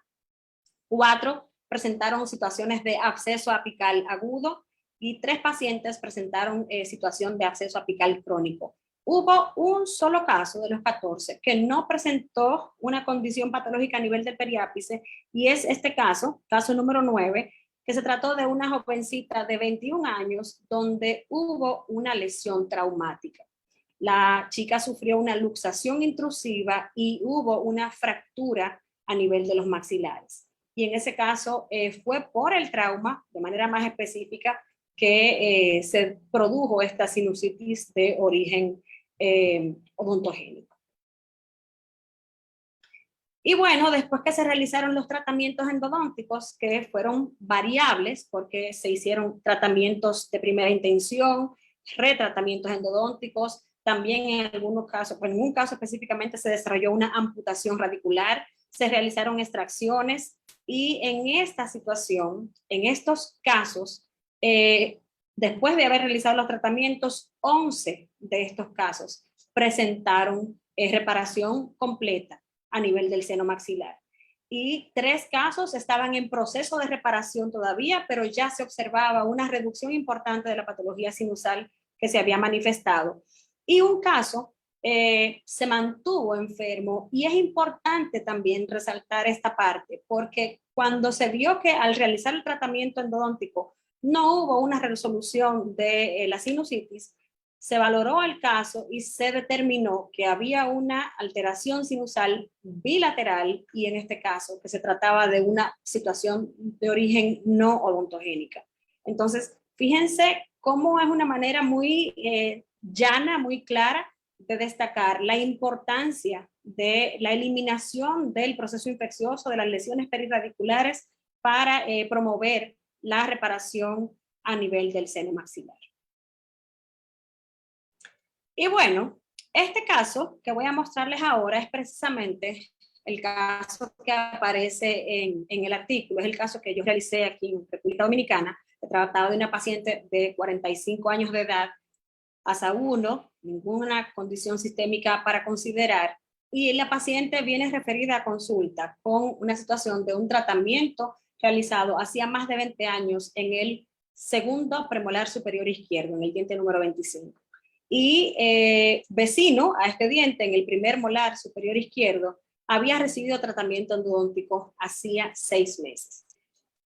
C: 4 presentaron situaciones de absceso apical agudo, y 3 pacientes presentaron situación de absceso apical crónico. Hubo un solo caso de los 14 que no presentó una condición patológica a nivel del periápice, y es este caso número 9, que se trató de una jovencita de 21 años donde hubo una lesión traumática. La chica sufrió una luxación intrusiva y hubo una fractura a nivel de los maxilares. Y en ese caso fue por el trauma, de manera más específica, que se produjo esta sinusitis de origen odontogénico. Y bueno, después que se realizaron los tratamientos endodónticos, que fueron variables porque se hicieron tratamientos de primera intención, retratamientos endodónticos, también en algunos casos, en un caso específicamente se desarrolló una amputación radicular, se realizaron extracciones, y en esta situación, en estos casos, después de haber realizado los tratamientos, 11 de estos casos presentaron reparación completa a nivel del seno maxilar. y 3 casos estaban en proceso de reparación todavía, pero ya se observaba una reducción importante de la patología sinusal que se había manifestado. Y un caso se mantuvo enfermo, y es importante también resaltar esta parte, porque cuando se vio que al realizar el tratamiento endodóntico no hubo una resolución de la sinusitis, se valoró el caso y se determinó que había una alteración sinusal bilateral, y en este caso que se trataba de una situación de origen no odontogénica. Entonces, fíjense cómo es una manera muy llana, muy clara de destacar la importancia de la eliminación del proceso infeccioso de las lesiones perirradiculares para promover la reparación a nivel del seno maxilar. Y bueno, este caso que voy a mostrarles ahora es precisamente el caso que aparece en el artículo. Es el caso que yo realicé aquí en República Dominicana. Se trataba de una paciente de 45 años de edad, ASA 1, ninguna condición sistémica para considerar, y la paciente viene referida a consulta con una situación de un tratamiento realizado hacía más de 20 años en el segundo premolar superior izquierdo, en el diente número 25. Y vecino a este diente, en el primer molar superior izquierdo, había recibido tratamiento endodóntico hacía 6 meses.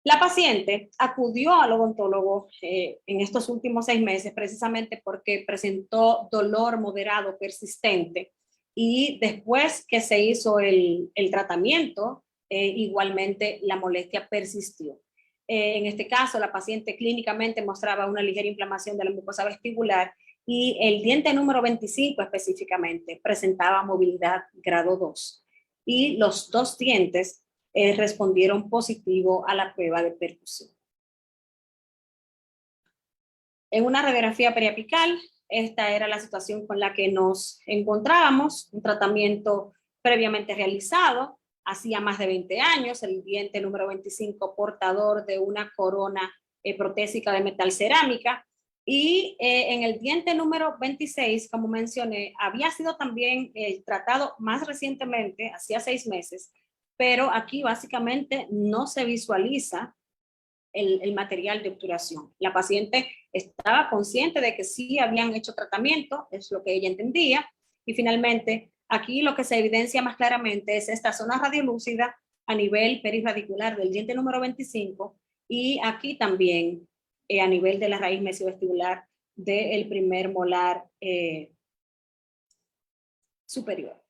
C: La paciente acudió al odontólogo en estos últimos 6 meses precisamente porque presentó dolor moderado persistente, y después que se hizo el tratamiento, igualmente la molestia persistió. En este caso, la paciente clínicamente mostraba una ligera inflamación de la mucosa vestibular, y el diente número 25 específicamente presentaba movilidad grado 2. Y los 2 dientes respondieron positivo a la prueba de percusión. En una radiografía periapical, esta era la situación con la que nos encontrábamos, un tratamiento previamente realizado, hacía más de 20 años, el diente número 25 portador de una corona protésica de metal cerámica, y en el diente número 26, como mencioné, había sido también tratado más recientemente, hacía 6 meses, pero aquí básicamente no se visualiza el material de obturación. La paciente estaba consciente de que sí habían hecho tratamiento, es lo que ella entendía, y finalmente aquí lo que se evidencia más claramente es esta zona radiolúcida a nivel perirradicular del diente número 25, y aquí también a nivel de la raíz mesiovestibular del primer molar superior.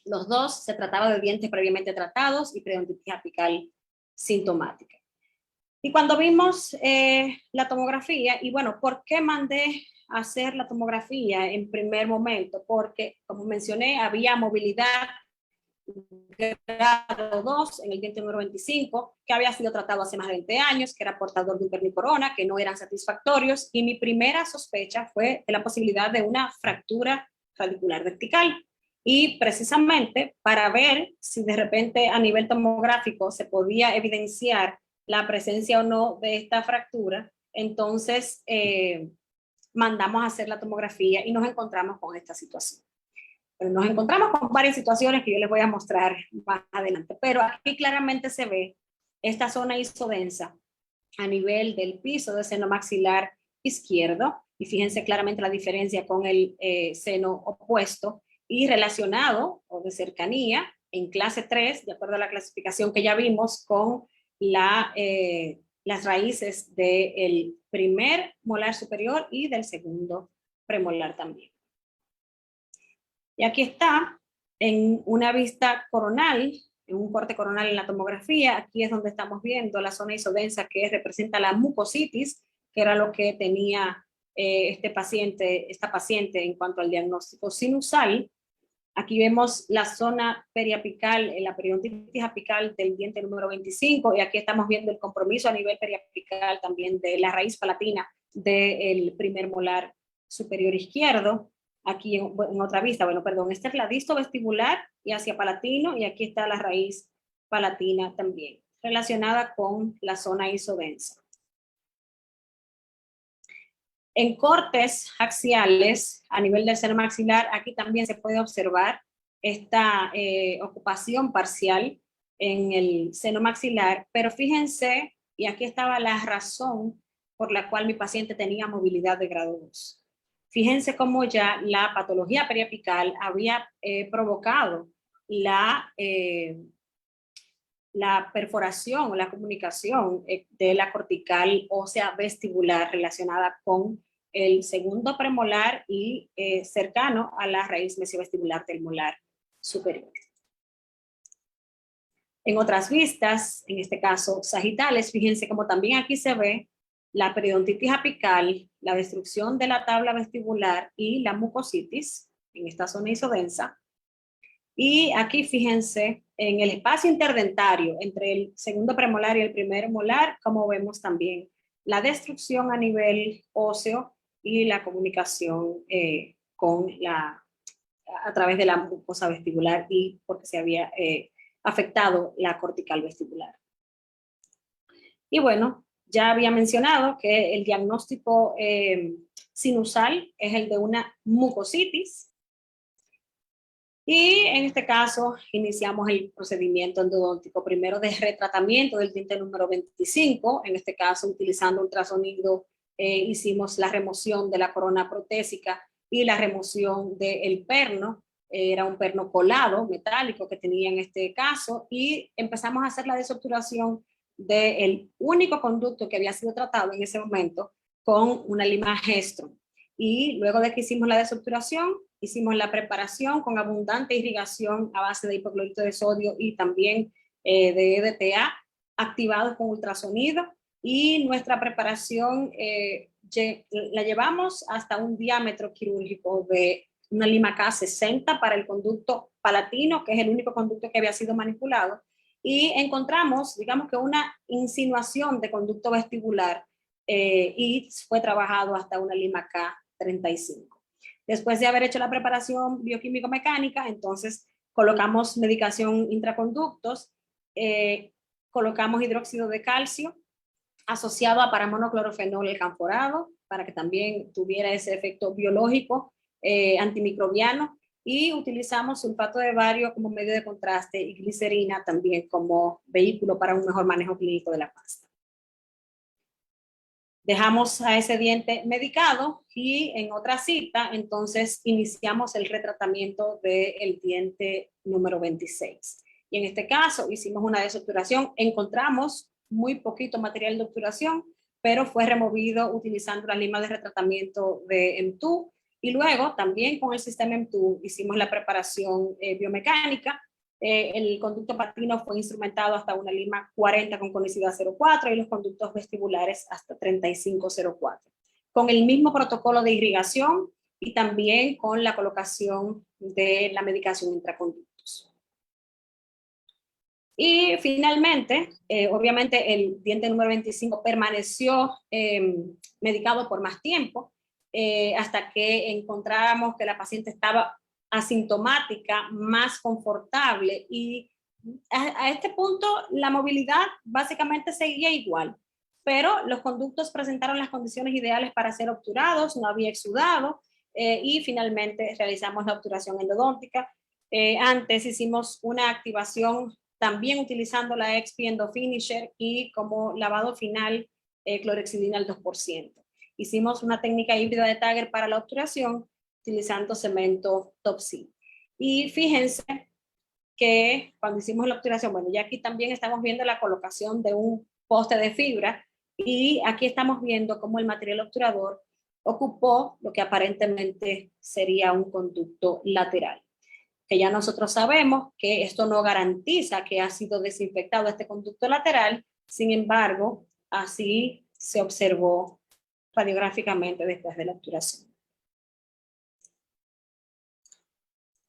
C: Los dos se trataba de dientes previamente tratados y periodontitis apical sintomática. Y cuando vimos la tomografía, y bueno, ¿por qué mandé a hacer la tomografía en primer momento? Porque, como mencioné, había movilidad grado 2 en el diente número 25, que había sido tratado hace más de 20 años, que era portador de un pernicorona, que no eran satisfactorios, y mi primera sospecha fue de la posibilidad de una fractura radicular vertical. Y precisamente para ver si de repente a nivel tomográfico se podía evidenciar la presencia o no de esta fractura, entonces mandamos a hacer la tomografía y nos encontramos con esta situación. Pero nos encontramos con varias situaciones que yo les voy a mostrar más adelante, pero aquí claramente se ve esta zona isodensa a nivel del piso del seno maxilar izquierdo, y fíjense claramente la diferencia con el seno opuesto, y relacionado o de cercanía en clase 3, de acuerdo a la clasificación que ya vimos, con las raíces del primer molar superior y del segundo premolar también. Y aquí está, en una vista coronal, en un corte coronal en la tomografía, aquí es donde estamos viendo la zona isodensa que representa la mucositis, que era lo que tenía esta paciente en cuanto al diagnóstico sinusal. Aquí vemos la zona periapical, la periodontitis apical del diente número 25, y aquí estamos viendo el compromiso a nivel periapical también de la raíz palatina del primer molar superior izquierdo. Aquí en otra vista, bueno, perdón, esta es la disto vestibular y hacia palatino, y aquí está la raíz palatina también, relacionada con la zona isodensa. En cortes axiales, a nivel del seno maxilar, aquí también se puede observar esta ocupación parcial en el seno maxilar, pero fíjense, y aquí estaba la razón por la cual mi paciente tenía movilidad de grado 2. Fíjense cómo ya la patología periapical había provocado la perforación o la comunicación de la cortical ósea vestibular relacionada con el segundo premolar y cercano a la raíz mesiovestibular del molar superior. En otras vistas, en este caso sagitales, fíjense como también aquí se ve la periodontitis apical, la destrucción de la tabla vestibular y la mucositis en esta zona isodensa. Y aquí fíjense en el espacio interdentario entre el segundo premolar y el primer molar, como vemos también la destrucción a nivel óseo y la comunicación a través de la mucosa vestibular y porque se había afectado la cortical vestibular. Y bueno, ya había mencionado que el diagnóstico sinusal es el de una mucositis. Y en este caso iniciamos el procedimiento endodóntico, primero de retratamiento del diente número 25, en este caso utilizando ultrasonido hicimos la remoción de la corona protésica y la remoción del perno, era un perno colado, metálico que tenía en este caso, y empezamos a hacer la desobturación del único conducto que había sido tratado en ese momento con una lima Gestron. Y luego de que hicimos la desobturación, hicimos la preparación con abundante irrigación a base de hipoclorito de sodio y también de EDTA, activados con ultrasonido, y nuestra preparación la llevamos hasta un diámetro quirúrgico de una lima K60 para el conducto palatino, que es el único conducto que había sido manipulado, y encontramos, digamos que una insinuación de conducto vestibular y fue trabajado hasta una lima K35. Después de haber hecho la preparación bioquímico-mecánica, entonces colocamos medicación intraconductos, colocamos hidróxido de calcio asociado a paramonoclorofenol el canforado para que también tuviera ese efecto biológico antimicrobiano, y utilizamos sulfato de bario como medio de contraste y glicerina también como vehículo para un mejor manejo clínico de la pasta. Dejamos a ese diente medicado y en otra cita, entonces iniciamos el retratamiento del diente número 26. Y en este caso hicimos una desobturación, encontramos muy poquito material de obturación, pero fue removido utilizando la lima de retratamiento de M2, y luego también con el sistema M2 hicimos la preparación biomecánica. El conducto palatino fue instrumentado hasta una lima 40 con conicidad 0,4 y los conductos vestibulares hasta 35,04, con el mismo protocolo de irrigación y también con la colocación de la medicación intraconductos. Y finalmente, obviamente el diente número 25 permaneció medicado por más tiempo, hasta que encontráramos que la paciente estaba asintomática, más confortable, y a este punto la movilidad básicamente seguía igual, pero los conductos presentaron las condiciones ideales para ser obturados, no había exudado, y finalmente realizamos la obturación endodóntica. Antes hicimos una activación también utilizando la XP Endofinisher y como lavado final clorexidina al 2%. Hicimos una técnica híbrida de Tagger para la obturación utilizando cemento Topsil. Y fíjense que cuando hicimos la obturación, bueno, ya aquí también estamos viendo la colocación de un poste de fibra, y aquí estamos viendo cómo el material obturador ocupó lo que aparentemente sería un conducto lateral. Que ya nosotros sabemos que esto no garantiza que ha sido desinfectado este conducto lateral, sin embargo, así se observó radiográficamente después de la obturación.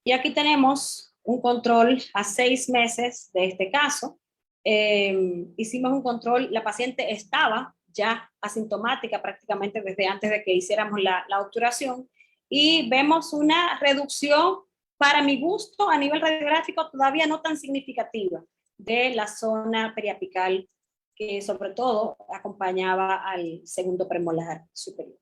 C: Y aquí tenemos un control a 6 meses de este caso. Hicimos un control, la paciente estaba ya asintomática prácticamente desde antes de que hiciéramos la obturación, y vemos una reducción, para mi gusto, a nivel radiográfico todavía no tan significativa, de la zona periapical, que sobre todo acompañaba al segundo premolar superior.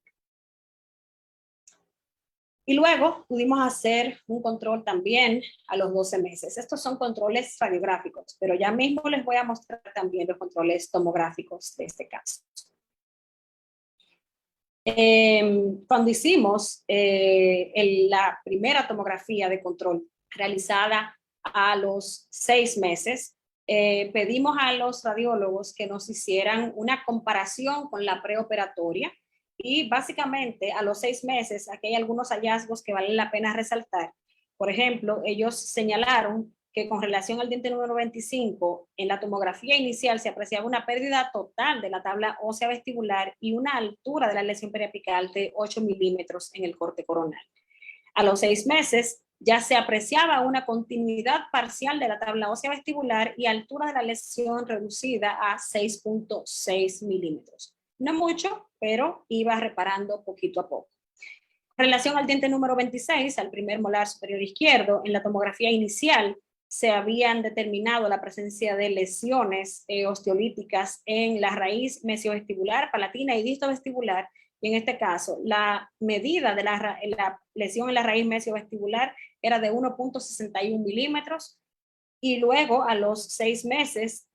C: Y luego pudimos hacer un control también a los 12 meses. Estos son controles radiográficos, pero ya mismo les voy a mostrar también los controles tomográficos de este caso. Cuando hicimos la primera tomografía de control realizada a los 6 meses, pedimos a los radiólogos que nos hicieran una comparación con la preoperatoria y básicamente a los 6 meses aquí hay algunos hallazgos que valen la pena resaltar. Por ejemplo, ellos señalaron que con relación al diente número 25, en la tomografía inicial se apreciaba una pérdida total de la tabla ósea vestibular y una altura de la lesión periapical de 8 milímetros en el corte coronal. A los 6 meses ya se apreciaba una continuidad parcial de la tabla ósea vestibular y altura de la lesión reducida a 6.6 milímetros. No mucho, pero iba reparando poquito a poco. En relación al diente número 26, al primer molar superior izquierdo, en la tomografía inicial se habían determinado la presencia de lesiones osteolíticas en la raíz mesiovestibular, palatina y distovestibular. Y en este caso, la medida de la lesión en la raíz mesiovestibular era de 1.61 milímetros. Y luego, a los 6 meses,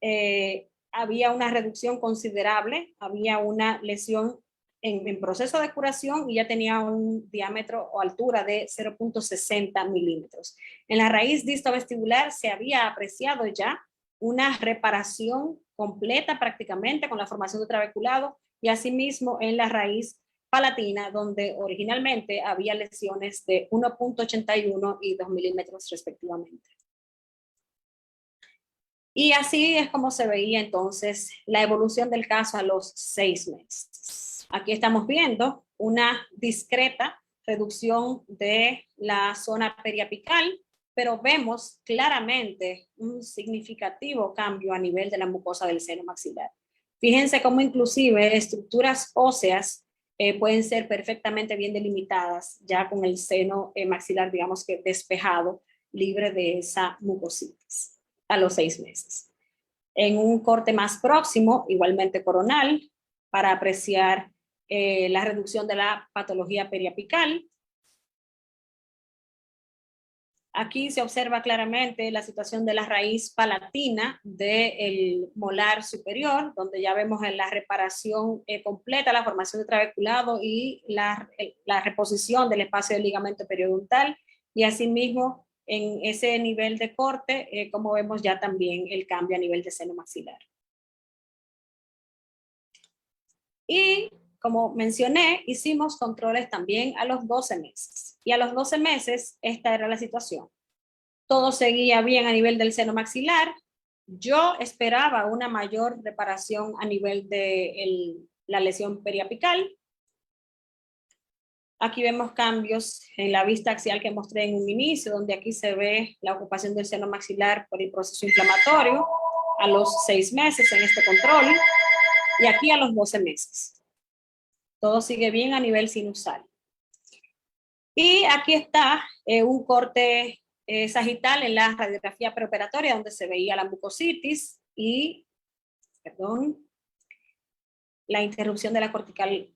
C: había una reducción considerable, había una lesión en proceso de curación y ya tenía un diámetro o altura de 0.60 milímetros. En la raíz distovestibular se había apreciado ya una reparación completa prácticamente con la formación de trabeculado y asimismo en la raíz palatina, donde originalmente había lesiones de 1.81 y 2 milímetros respectivamente. Y así es como se veía entonces la evolución del caso a los 6 meses. Aquí estamos viendo una discreta reducción de la zona periapical, pero vemos claramente un significativo cambio a nivel de la mucosa del seno maxilar. Fíjense cómo inclusive estructuras óseas pueden ser perfectamente bien delimitadas ya con el seno maxilar, digamos que despejado, libre de esa mucositis a los 6 meses. En un corte más próximo, igualmente coronal, para apreciar la reducción de la patología periapical. Aquí se observa claramente la situación de la raíz palatina del molar superior, donde ya vemos en la reparación completa, la formación de trabeculado y la reposición del espacio del ligamento periodontal, y asimismo en ese nivel de corte, como vemos ya también el cambio a nivel de seno maxilar. Y como mencioné, hicimos controles también a los 12 meses. Y a los 12 meses, esta era la situación. Todo seguía bien a nivel del seno maxilar. Yo esperaba una mayor reparación a nivel de la lesión periapical. Aquí vemos cambios en la vista axial que mostré en un inicio, donde aquí se ve la ocupación del seno maxilar por el proceso inflamatorio a los 6 meses en este control. Y aquí a los 12 meses. Todo sigue bien a nivel sinusal. Y aquí está un corte sagital en la radiografía preoperatoria donde se veía la mucositis y, la interrupción de la cortical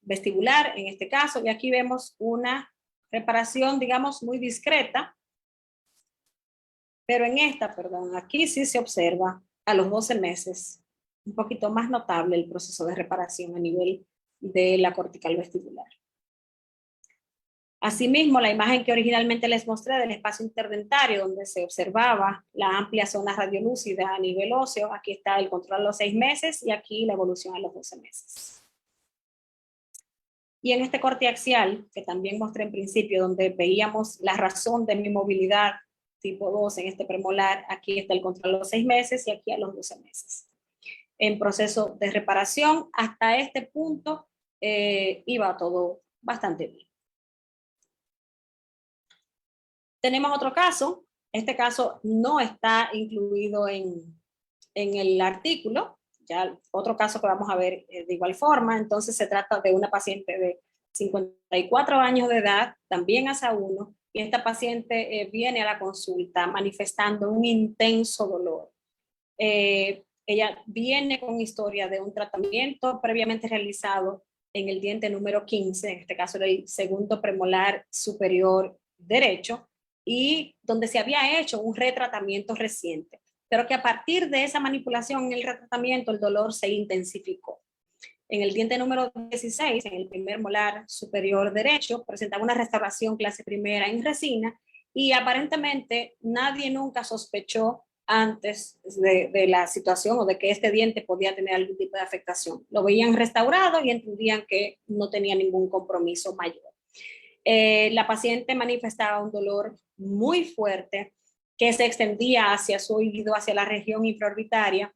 C: vestibular en este caso. Y aquí vemos una reparación, digamos, muy discreta. Pero en esta, aquí sí se observa a los 12 meses un poquito más notable el proceso de reparación a nivel de la cortical vestibular. Asimismo, la imagen que originalmente les mostré del espacio interdentario, donde se observaba la amplia zona radiolúcida a nivel óseo, aquí está el control a los 6 meses y aquí la evolución a los 12 meses. Y en este corte axial, que también mostré en principio, donde veíamos la razón de mi movilidad tipo 2 en este premolar, aquí está el control a los 6 meses y aquí a los 12 meses. En proceso de reparación, hasta este punto iba todo bastante bien. Tenemos otro caso. Este caso no está incluido en el artículo. Ya otro caso que vamos a ver de igual forma. Entonces se trata de una paciente de 54 años de edad, también ASA1, y esta paciente viene a la consulta manifestando un intenso dolor. Ella viene con historia de un tratamiento previamente realizado en el diente número 15, en este caso era el segundo premolar superior derecho, y donde se había hecho un retratamiento reciente, pero que a partir de esa manipulación en el retratamiento el dolor se intensificó. En el diente número 16, en el primer molar superior derecho, presentaba una restauración clase primera en resina y aparentemente nadie nunca sospechó antes de la situación o de que este diente podía tener algún tipo de afectación. Lo veían restaurado y entendían que no tenía ningún compromiso mayor. La paciente manifestaba un dolor muy fuerte que se extendía hacia su oído, hacia la región infraorbitaria,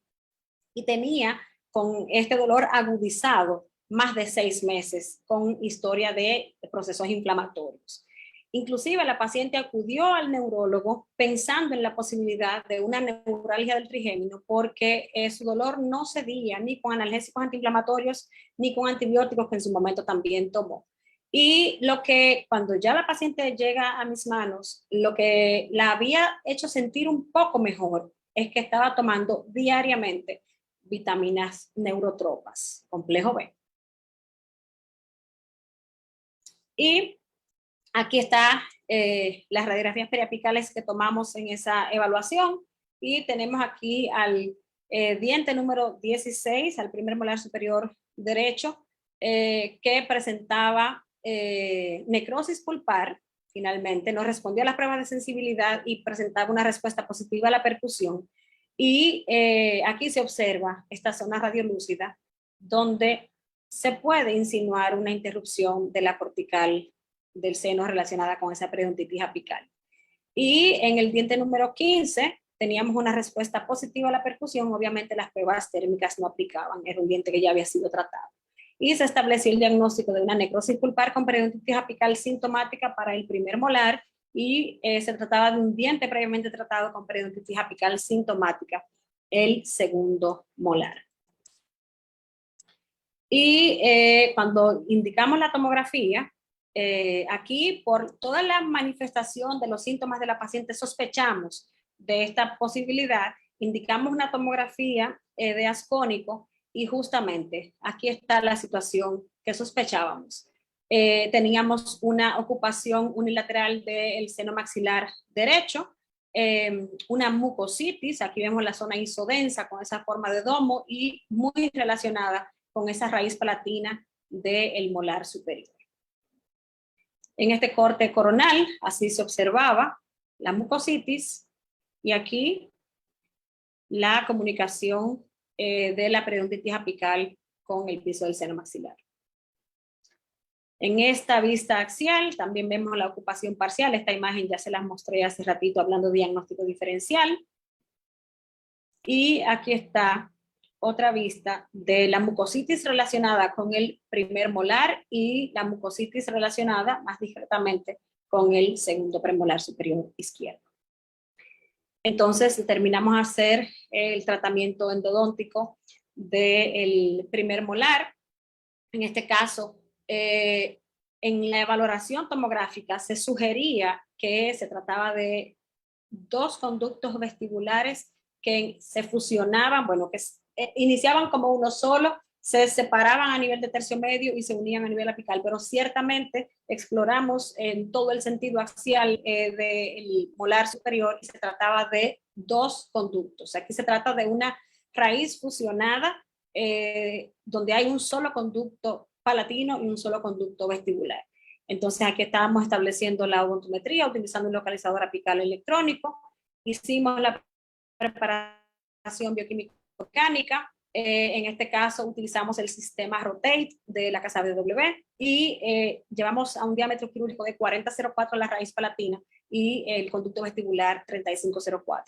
C: y tenía con este dolor agudizado más de 6 meses con historia de procesos inflamatorios. Inclusive la paciente acudió al neurólogo pensando en la posibilidad de una neuralgia del trigémino porque su dolor no cedía ni con analgésicos antiinflamatorios ni con antibióticos que en su momento también tomó. Y lo que cuando ya la paciente llega a mis manos, lo que la había hecho sentir un poco mejor es que estaba tomando diariamente vitaminas neurotropas, complejo B. Y aquí está las radiografías periapicales que tomamos en esa evaluación y tenemos aquí al diente número 16, al primer molar superior derecho, que presentaba necrosis pulpar. Finalmente no respondió a las pruebas de sensibilidad y presentaba una respuesta positiva a la percusión. Y aquí se observa esta zona radiolúcida donde se puede insinuar una interrupción de la cortical del seno relacionada con esa periodontitis apical. Y en el diente número 15 teníamos una respuesta positiva a la percusión, obviamente las pruebas térmicas no aplicaban, era un diente que ya había sido tratado. Y se estableció el diagnóstico de una necrosis pulpar con periodontitis apical sintomática para el primer molar y se trataba de un diente previamente tratado con periodontitis apical sintomática, el segundo molar. Y cuando indicamos la tomografía, aquí por toda la manifestación de los síntomas de la paciente sospechamos de esta posibilidad, indicamos una tomografía de ascónico y justamente aquí está la situación que sospechábamos. Teníamos una ocupación unilateral del seno maxilar derecho, una mucositis, aquí vemos la zona isodensa con esa forma de domo y muy relacionada con esa raíz palatina del molar superior. En este corte coronal, así se observaba la mucositis y aquí la comunicación de la periodontitis apical con el piso del seno maxilar. En esta vista axial también vemos la ocupación parcial. Esta imagen ya se las mostré hace ratito hablando de diagnóstico diferencial. Y aquí está otra vista de la mucositis relacionada con el primer molar y la mucositis relacionada más discretamente con el segundo premolar superior izquierdo. Entonces terminamos a hacer el tratamiento endodóntico del primer molar. En este caso, en la evaluación tomográfica se sugería que se trataba de 2 conductos vestibulares que se fusionaban, bueno, que iniciaban como uno solo, se separaban a nivel de tercio medio y se unían a nivel apical, pero ciertamente exploramos en todo el sentido axial del molar superior y se trataba de 2 conductos. Aquí se trata de una raíz fusionada donde hay un solo conducto palatino y un solo conducto vestibular. Entonces aquí estábamos estableciendo la odontometría utilizando un localizador apical electrónico. Hicimos la preparación bioquímico-mecánica. En este caso utilizamos el sistema Rotate de la casa BW y llevamos a un diámetro quirúrgico de 40.04 la raíz palatina y el conducto vestibular 35.04.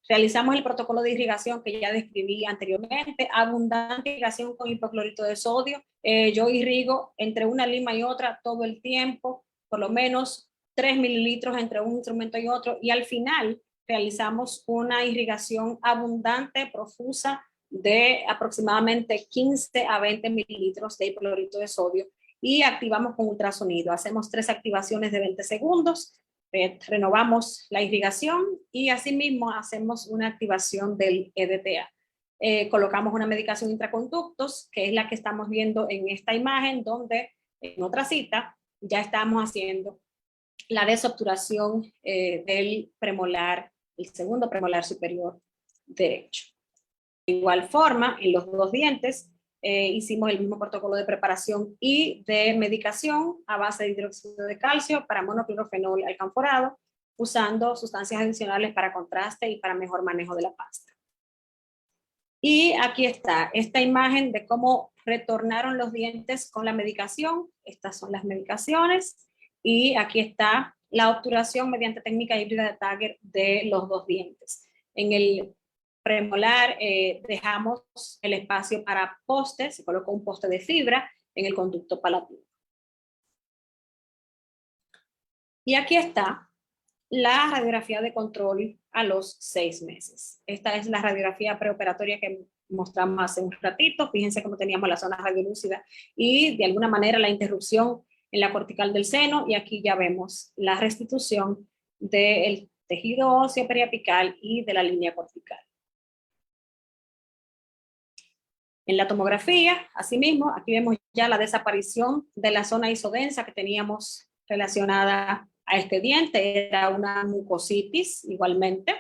C: Realizamos el protocolo de irrigación que ya describí anteriormente, abundante irrigación con hipoclorito de sodio. Yo irrigo entre una lima y otra todo el tiempo, por lo menos 3 mililitros entre un instrumento y otro, y al final realizamos una irrigación abundante, profusa, de aproximadamente 15 a 20 mililitros de hipoclorito de sodio y activamos con ultrasonido. Hacemos 3 activaciones de 20 segundos, renovamos la irrigación y asimismo hacemos una activación del EDTA. colocamos una medicación intraconductos, que es la que estamos viendo en esta imagen, donde en otra cita ya estamos haciendo la desobturación del premolar, el segundo premolar superior derecho. De igual forma, en los dos dientes hicimos el mismo protocolo de preparación y de medicación a base de hidróxido de calcio para monoclorofenol alcanforado, usando sustancias adicionales para contraste y para mejor manejo de la pasta. Y aquí está esta imagen de cómo retornaron los dientes con la medicación. Estas son las medicaciones. Y aquí está la obturación mediante técnica híbrida de Tagger de los dos dientes. En el premolar dejamos el espacio para poste, se colocó un poste de fibra en el conducto palatino. Y aquí está la radiografía de control a los 6 meses. Esta es la radiografía preoperatoria que mostramos hace un ratito. Fíjense cómo teníamos la zona radiolúcida y de alguna manera la interrupción en la cortical del seno, y aquí ya vemos la restitución del tejido óseo periapical y de la línea cortical. En la tomografía, asimismo, aquí vemos ya la desaparición de la zona isodensa que teníamos relacionada a este diente, era una mucositis igualmente.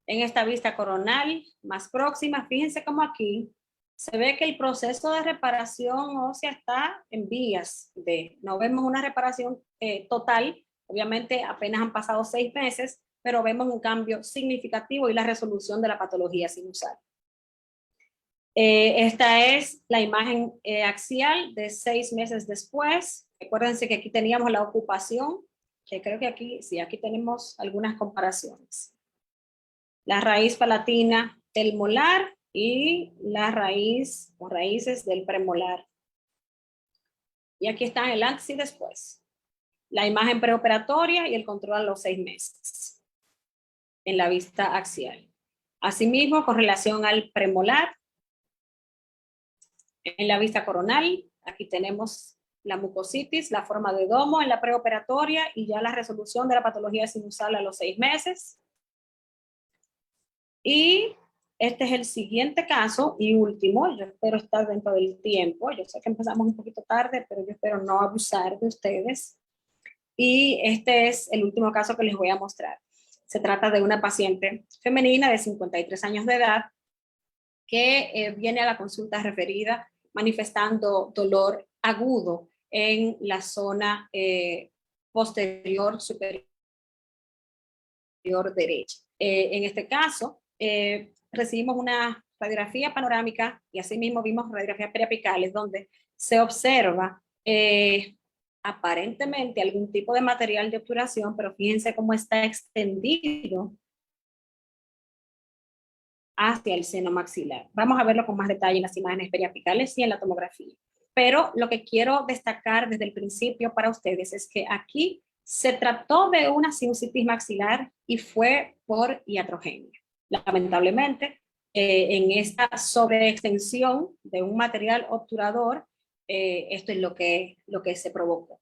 C: En esta vista coronal más próxima, fíjense cómo aquí se ve que el proceso de reparación ósea está en vías de, no vemos una reparación total, obviamente apenas han pasado 6 meses, pero vemos un cambio significativo y la resolución de la patología sinusal. Esta es la imagen axial de 6 meses después. Recuérdense que aquí teníamos la ocupación, que creo que aquí, sí, aquí tenemos algunas comparaciones. La raíz palatina del molar y la raíz o raíces del premolar. Y aquí están el antes y después. La imagen preoperatoria y el control a los 6 meses en la vista axial. Asimismo, con relación al premolar, en la vista coronal, aquí tenemos la mucositis, la forma de domo en la preoperatoria y ya la resolución de la patología sinusal a los 6 meses. Y este es el siguiente caso y último. Yo espero estar dentro del tiempo. Yo sé que empezamos un poquito tarde, pero yo espero no abusar de ustedes. Y este es el último caso que les voy a mostrar. Se trata de una paciente femenina de 53 años de edad que viene a la consulta referida manifestando dolor agudo en la zona posterior superior derecha. En este caso, recibimos una radiografía panorámica y asimismo vimos radiografías periapicales donde se observa aparentemente algún tipo de material de obturación, pero fíjense cómo está extendido hacia el seno maxilar. Vamos a verlo con más detalle en las imágenes periapicales y en la tomografía. Pero lo que quiero destacar desde el principio para ustedes es que aquí se trató de una sinusitis maxilar y fue por iatrogenia. Lamentablemente, en esta sobreextensión de un material obturador, esto es lo que se provocó.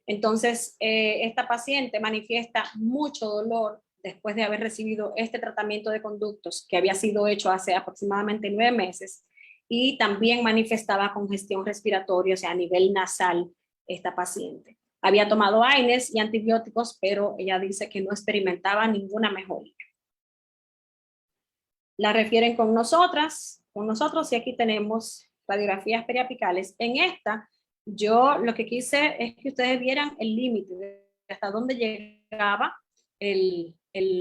C: Entonces, esta paciente manifiesta mucho dolor después de haber recibido este tratamiento de conductos que había sido hecho hace aproximadamente 9 meses, y también manifestaba congestión respiratoria, o sea, a nivel nasal, esta paciente. Había tomado AINES y antibióticos, pero ella dice que no experimentaba ninguna mejoría. La refieren con nosotros, y aquí tenemos radiografías periapicales. En esta, yo lo que quise es que ustedes vieran el límite de hasta dónde llegaba el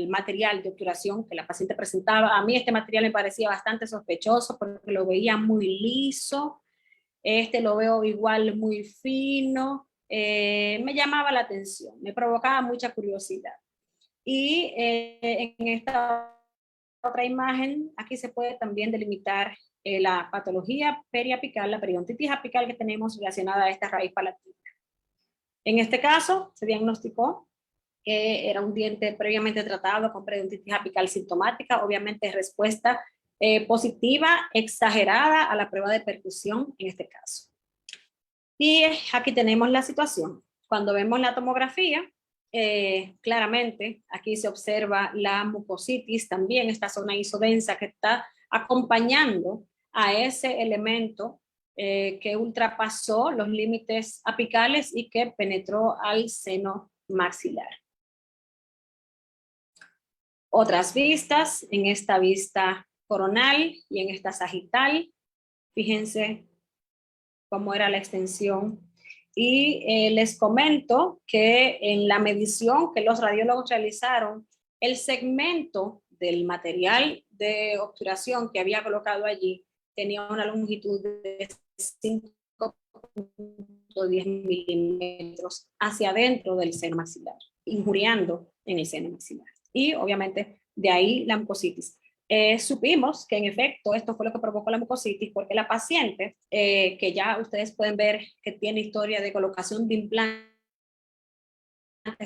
C: material de obturación que la paciente presentaba. A mí este material me parecía bastante sospechoso porque lo veía muy liso, este lo veo igual muy fino, me llamaba la atención, me provocaba mucha curiosidad. Y en esta otra imagen, aquí se puede también delimitar la patología periapical, la periodontitis apical que tenemos relacionada a esta raíz palatina. En este caso, se diagnosticó que era un diente previamente tratado con periodontitis apical sintomática, obviamente respuesta positiva, exagerada a la prueba de percusión en este caso. Y aquí tenemos la situación. Cuando vemos la tomografía, claramente aquí se observa la mucositis, también esta zona isodensa que está acompañando a ese elemento que ultrapasó los límites apicales y que penetró al seno maxilar. Otras vistas, en esta vista coronal y en esta sagital, fíjense cómo era la extensión. Y les comento que en la medición que los radiólogos realizaron, el segmento del material de obturación que había colocado allí tenía una longitud de 5.10 milímetros hacia adentro del seno maxilar, injuriando en el seno maxilar. Y obviamente de ahí la mucositis. Supimos que en efecto esto fue lo que provocó la mucositis, porque la paciente, que ya ustedes pueden ver que tiene historia de colocación de implantes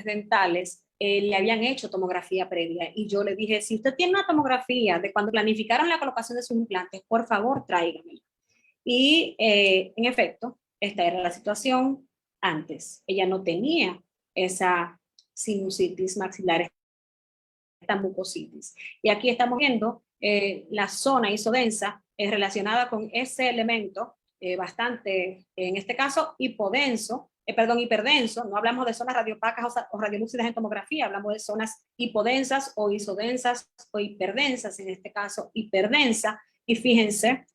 C: dentales, le habían hecho tomografía previa y yo le dije, si usted tiene una tomografía de cuando planificaron la colocación de sus implantes, por favor tráigamela. Y en efecto, esta era la situación antes. Ella no tenía esa sinusitis maxilar, esta mucositis. Y aquí estamos viendo la zona isodensa relacionada con ese elemento bastante, en este caso, hipodenso, hiperdenso. No hablamos de zonas radiopacas o radiolúcidas en tomografía, hablamos de zonas hipodensas o isodensas o hiperdensas, en este caso hiperdensa. Y fíjense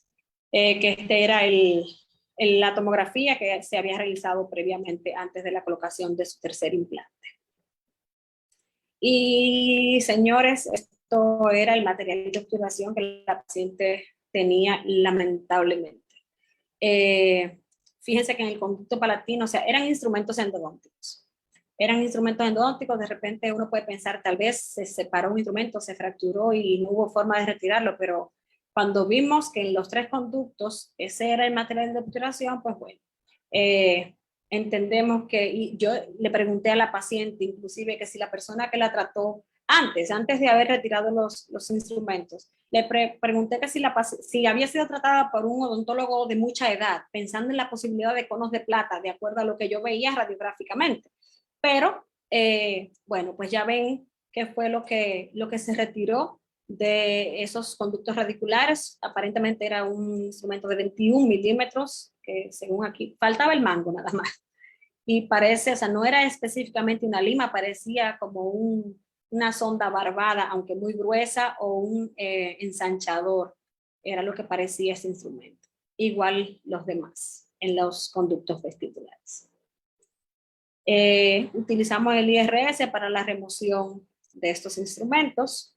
C: que este era la tomografía que se había realizado previamente antes de la colocación de su tercer implante. Y señores, esto era el material de obturación que la paciente tenía lamentablemente. Fíjense que en el conducto palatino, o sea, eran instrumentos endodónticos. Eran instrumentos endodónticos, de repente uno puede pensar, tal vez se separó un instrumento, se fracturó y no hubo forma de retirarlo, pero cuando vimos que en los 3 conductos ese era el material de obturación, pues bueno, entendemos que, y yo le pregunté a la paciente, inclusive, que si la persona que la trató antes de haber retirado los instrumentos, le pregunté que si había sido tratada por un odontólogo de mucha edad, pensando en la posibilidad de conos de plata, de acuerdo a lo que yo veía radiográficamente. Pero, bueno, pues ya ven qué fue lo que se retiró de esos conductos radiculares. Aparentemente era un instrumento de 21 milímetros, que según aquí, faltaba el mango nada más. Y parece, o sea, no era específicamente una lima, parecía como una sonda barbada, aunque muy gruesa, o un ensanchador, era lo que parecía ese instrumento. Igual los demás, en los conductos vestibulares. Utilizamos el IRS para la remoción de estos instrumentos.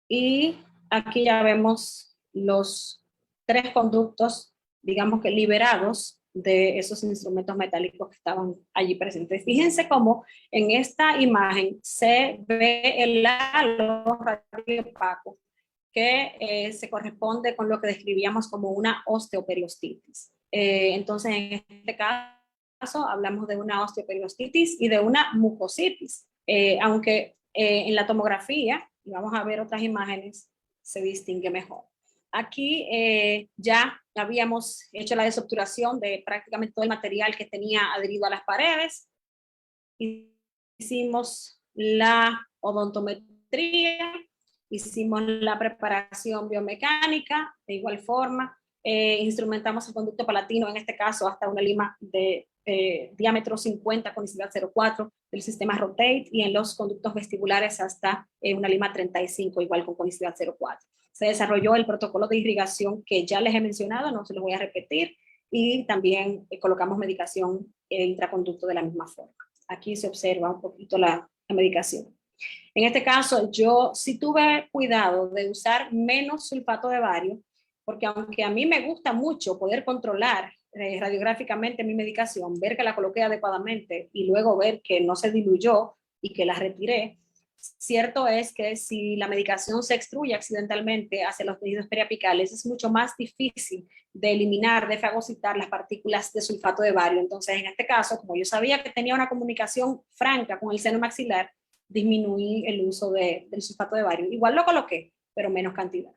C: Y aquí ya vemos los 3 conductos, digamos que liberados de esos instrumentos metálicos que estaban allí presentes. Fíjense cómo en esta imagen se ve el halo radiopaco que se corresponde con lo que describíamos como una osteoperiostitis. Entonces, en este caso, hablamos de una osteoperiostitis y de una mucositis, aunque en la tomografía, y vamos a ver otras imágenes, se distingue mejor. Aquí ya habíamos hecho la desobturación de prácticamente todo el material que tenía adherido a las paredes. Hicimos la odontometría, hicimos la preparación biomecánica, de igual forma, instrumentamos el conducto palatino, en este caso hasta una lima de diámetro 50 conicidad 0,4 del sistema Rotate, y en los conductos vestibulares hasta una lima 35, igual con conicidad 0,4. Se desarrolló el protocolo de irrigación que ya les he mencionado, no se los voy a repetir, y también colocamos medicación intraconducto de la misma forma. Aquí se observa un poquito la medicación. En este caso, yo sí tuve cuidado de usar menos sulfato de bario, porque aunque a mí me gusta mucho poder controlar radiográficamente mi medicación, ver que la coloqué adecuadamente y luego ver que no se diluyó y que la retiré, cierto es que si la medicación se extruye accidentalmente hacia los tejidos periapicales, es mucho más difícil de eliminar, de fagocitar las partículas de sulfato de bario. Entonces, en este caso, como yo sabía que tenía una comunicación franca con el seno maxilar, disminuí el uso del sulfato de bario. Igual lo coloqué, pero menos cantidad.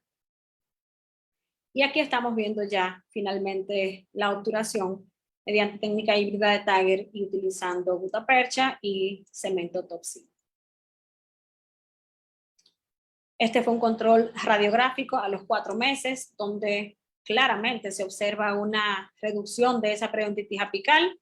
C: Y aquí estamos viendo ya finalmente la obturación mediante técnica híbrida de Tagger y utilizando gutapercha y cemento Top-C. Este fue un control radiográfico a los 4 meses, donde claramente se observa una reducción de esa periodontitis apical.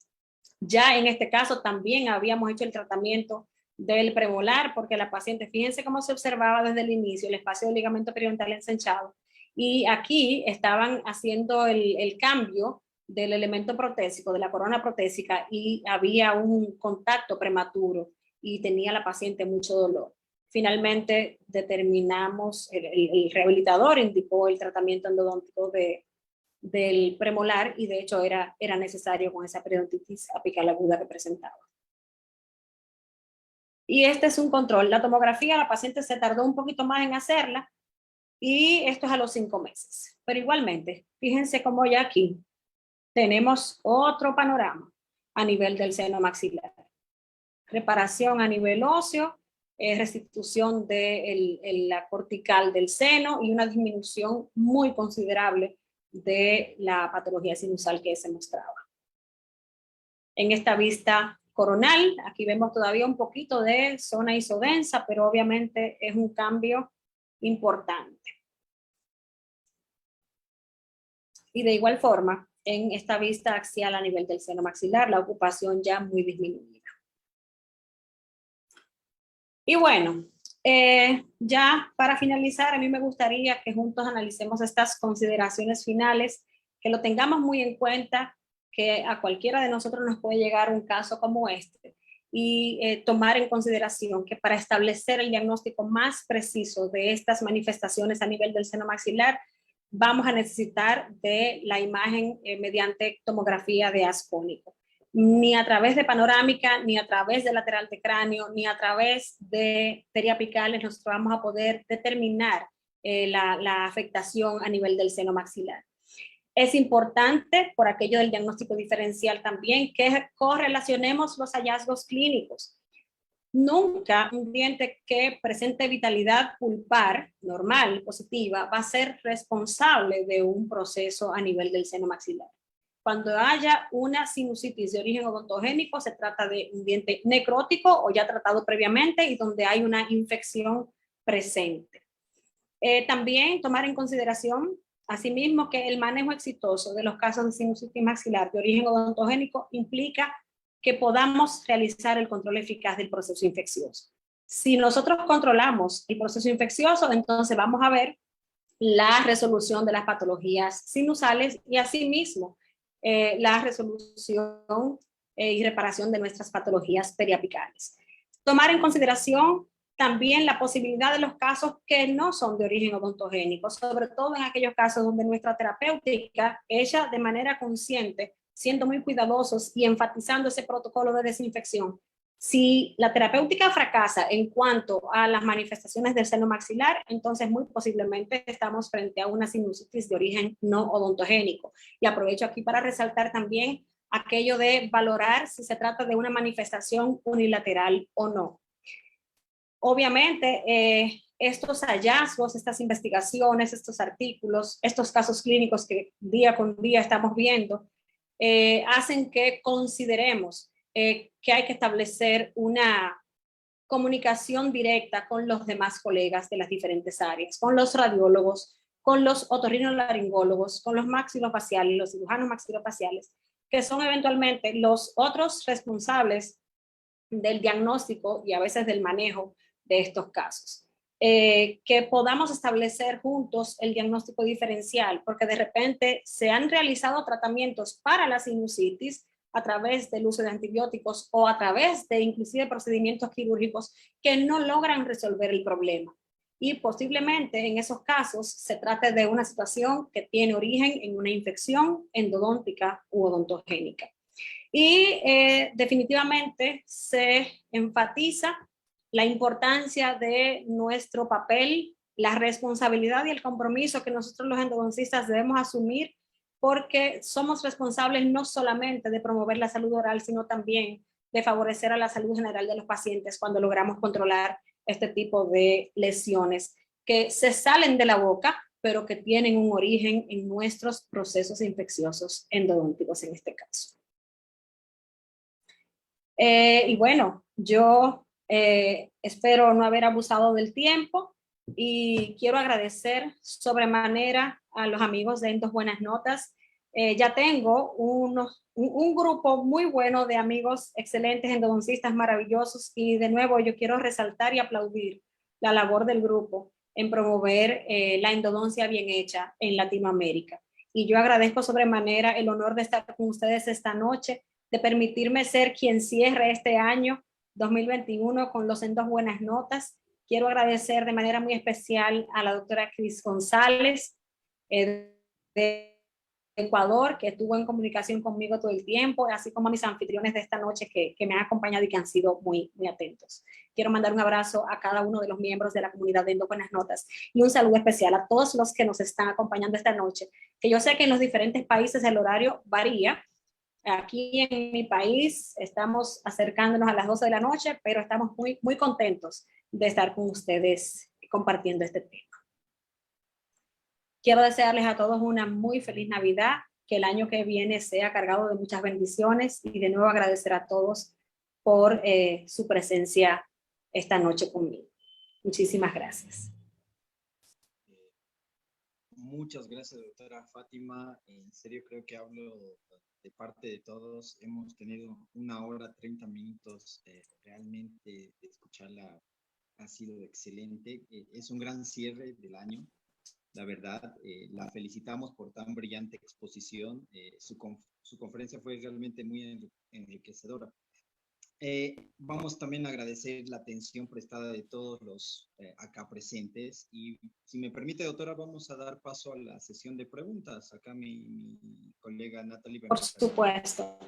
C: Ya en este caso también habíamos hecho el tratamiento del premolar, porque la paciente, fíjense cómo se observaba desde el inicio el espacio del ligamento periodontal ensanchado, y aquí estaban haciendo el cambio del elemento protésico, de la corona protésica, y había un contacto prematuro y tenía la paciente mucho dolor. Finalmente determinamos, el rehabilitador indicó el tratamiento endodóntico del premolar, y de hecho era necesario con esa periodontitis apical aguda que presentaba. Y este es un control. La tomografía, la paciente se tardó un poquito más en hacerla, y esto es a los 5 meses. Pero igualmente, fíjense cómo ya aquí tenemos otro panorama a nivel del seno maxilar. Reparación a nivel óseo, restitución de la cortical del seno y una disminución muy considerable de la patología sinusal que se mostraba. En esta vista coronal, aquí vemos todavía un poquito de zona isodensa, pero obviamente es un cambio importante. Y de igual forma, en esta vista axial a nivel del seno maxilar, la ocupación ya muy disminuida. Y bueno, ya para finalizar, a mí me gustaría que juntos analicemos estas consideraciones finales, que lo tengamos muy en cuenta, que a cualquiera de nosotros nos puede llegar un caso como este, y tomar en consideración que para establecer el diagnóstico más preciso de estas manifestaciones a nivel del seno maxilar, vamos a necesitar de la imagen mediante tomografía de haz cónico. Ni a través de panorámica, ni a través de lateral de cráneo, ni a través de periapicales nosotros vamos a poder determinar la afectación a nivel del seno maxilar. Es importante, por aquello del diagnóstico diferencial también, que correlacionemos los hallazgos clínicos. Nunca un diente que presente vitalidad pulpar normal, positiva, va a ser responsable de un proceso a nivel del seno maxilar. Cuando haya una sinusitis de origen odontogénico, se trata de un diente necrótico o ya tratado previamente y donde hay una infección presente. También tomar en consideración, asimismo, que el manejo exitoso de los casos de sinusitis maxilar de origen odontogénico implica que podamos realizar el control eficaz del proceso infeccioso. Si nosotros controlamos el proceso infeccioso, entonces vamos a ver la resolución de las patologías sinusales y asimismo la resolución y reparación de nuestras patologías periapicales. Tomar en consideración también la posibilidad de los casos que no son de origen odontogénico, sobre todo en aquellos casos donde nuestra terapéutica, hecha de manera consciente, siendo muy cuidadosos y enfatizando ese protocolo de desinfección. Si la terapéutica fracasa en cuanto a las manifestaciones del seno maxilar, entonces muy posiblemente estamos frente a una sinusitis de origen no odontogénico. Y aprovecho aquí para resaltar también aquello de valorar si se trata de una manifestación unilateral o no. Obviamente, estos hallazgos, estas investigaciones, estos artículos, estos casos clínicos que día con día estamos viendo, hacen que consideremos que hay que establecer una comunicación directa con los demás colegas de las diferentes áreas, con los radiólogos, con los otorrinolaringólogos, con los maxilofaciales, los cirujanos maxilofaciales, que son eventualmente los otros responsables del diagnóstico y a veces del manejo de estos casos. Que podamos establecer juntos el diagnóstico diferencial, porque de repente se han realizado tratamientos para la sinusitis a través del uso de antibióticos o a través de inclusive procedimientos quirúrgicos que no logran resolver el problema. Y posiblemente en esos casos se trate de una situación que tiene origen en una infección endodóntica u odontogénica. Y definitivamente se enfatiza la importancia de nuestro papel, la responsabilidad y el compromiso que nosotros los endodoncistas debemos asumir, porque somos responsables no solamente de promover la salud oral, sino también de favorecer a la salud general de los pacientes cuando logramos controlar este tipo de lesiones que se salen de la boca, pero que tienen un origen en nuestros procesos infecciosos endodónticos en este caso. Y bueno, yo espero no haber abusado del tiempo. y quiero agradecer sobremanera a los amigos de Endos Buenas Notas. Ya tengo un grupo muy bueno de amigos excelentes endodoncistas maravillosos, y de nuevo yo quiero resaltar y aplaudir la labor del grupo en promover la endodoncia bien hecha en Latinoamérica. Y yo agradezco sobremanera el honor de estar con ustedes esta noche, de permitirme ser quien cierre este año 2021 con los Endos Buenas Notas. Quiero agradecer de manera muy especial a la doctora Cris González de Ecuador, que estuvo en comunicación conmigo todo el tiempo, así como a mis anfitriones de esta noche que me han acompañado y que han sido muy, muy atentos. Quiero mandar un abrazo a cada uno de los miembros de la comunidad de Endo Buenas Notas y un saludo especial a todos los que nos están acompañando esta noche, que yo sé que en los diferentes países el horario varía. Aquí en mi país estamos acercándonos a las 12 de la noche, pero estamos muy, muy contentos de estar con ustedes compartiendo este tema. Quiero desearles a todos una muy feliz Navidad, que el año que viene sea cargado de muchas bendiciones, y de nuevo agradecer a todos por su presencia esta noche conmigo. Muchísimas gracias.
A: Muchas gracias, doctora Fátima. En serio, creo que hablo de parte de todos. Hemos tenido 1 hora, 30 minutos. Realmente escucharla ha sido excelente. Es un gran cierre del año. La verdad, la felicitamos por tan brillante exposición. Su conferencia fue realmente muy enriquecedora. Vamos también a agradecer la atención prestada de todos los acá presentes, y si me permite, doctora, vamos a dar paso a la sesión de preguntas. Acá mi colega Natalie.
C: Por supuesto.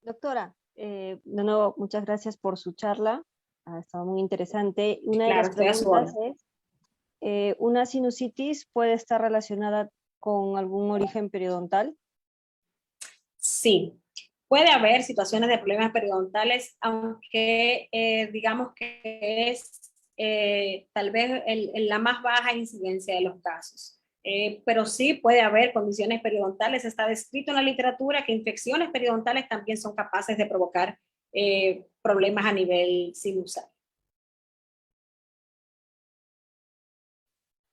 B: Doctora, de nuevo, muchas gracias por su charla. Ha estado muy interesante. Una de las preguntas es, ¿una sinusitis puede estar relacionada con algún origen periodontal?
C: Sí, puede haber situaciones de problemas periodontales, aunque digamos que es tal vez la más baja incidencia de los casos. Pero sí puede haber condiciones periodontales. Está descrito en la literatura que infecciones periodontales también son capaces de provocar problemas a nivel sinusal.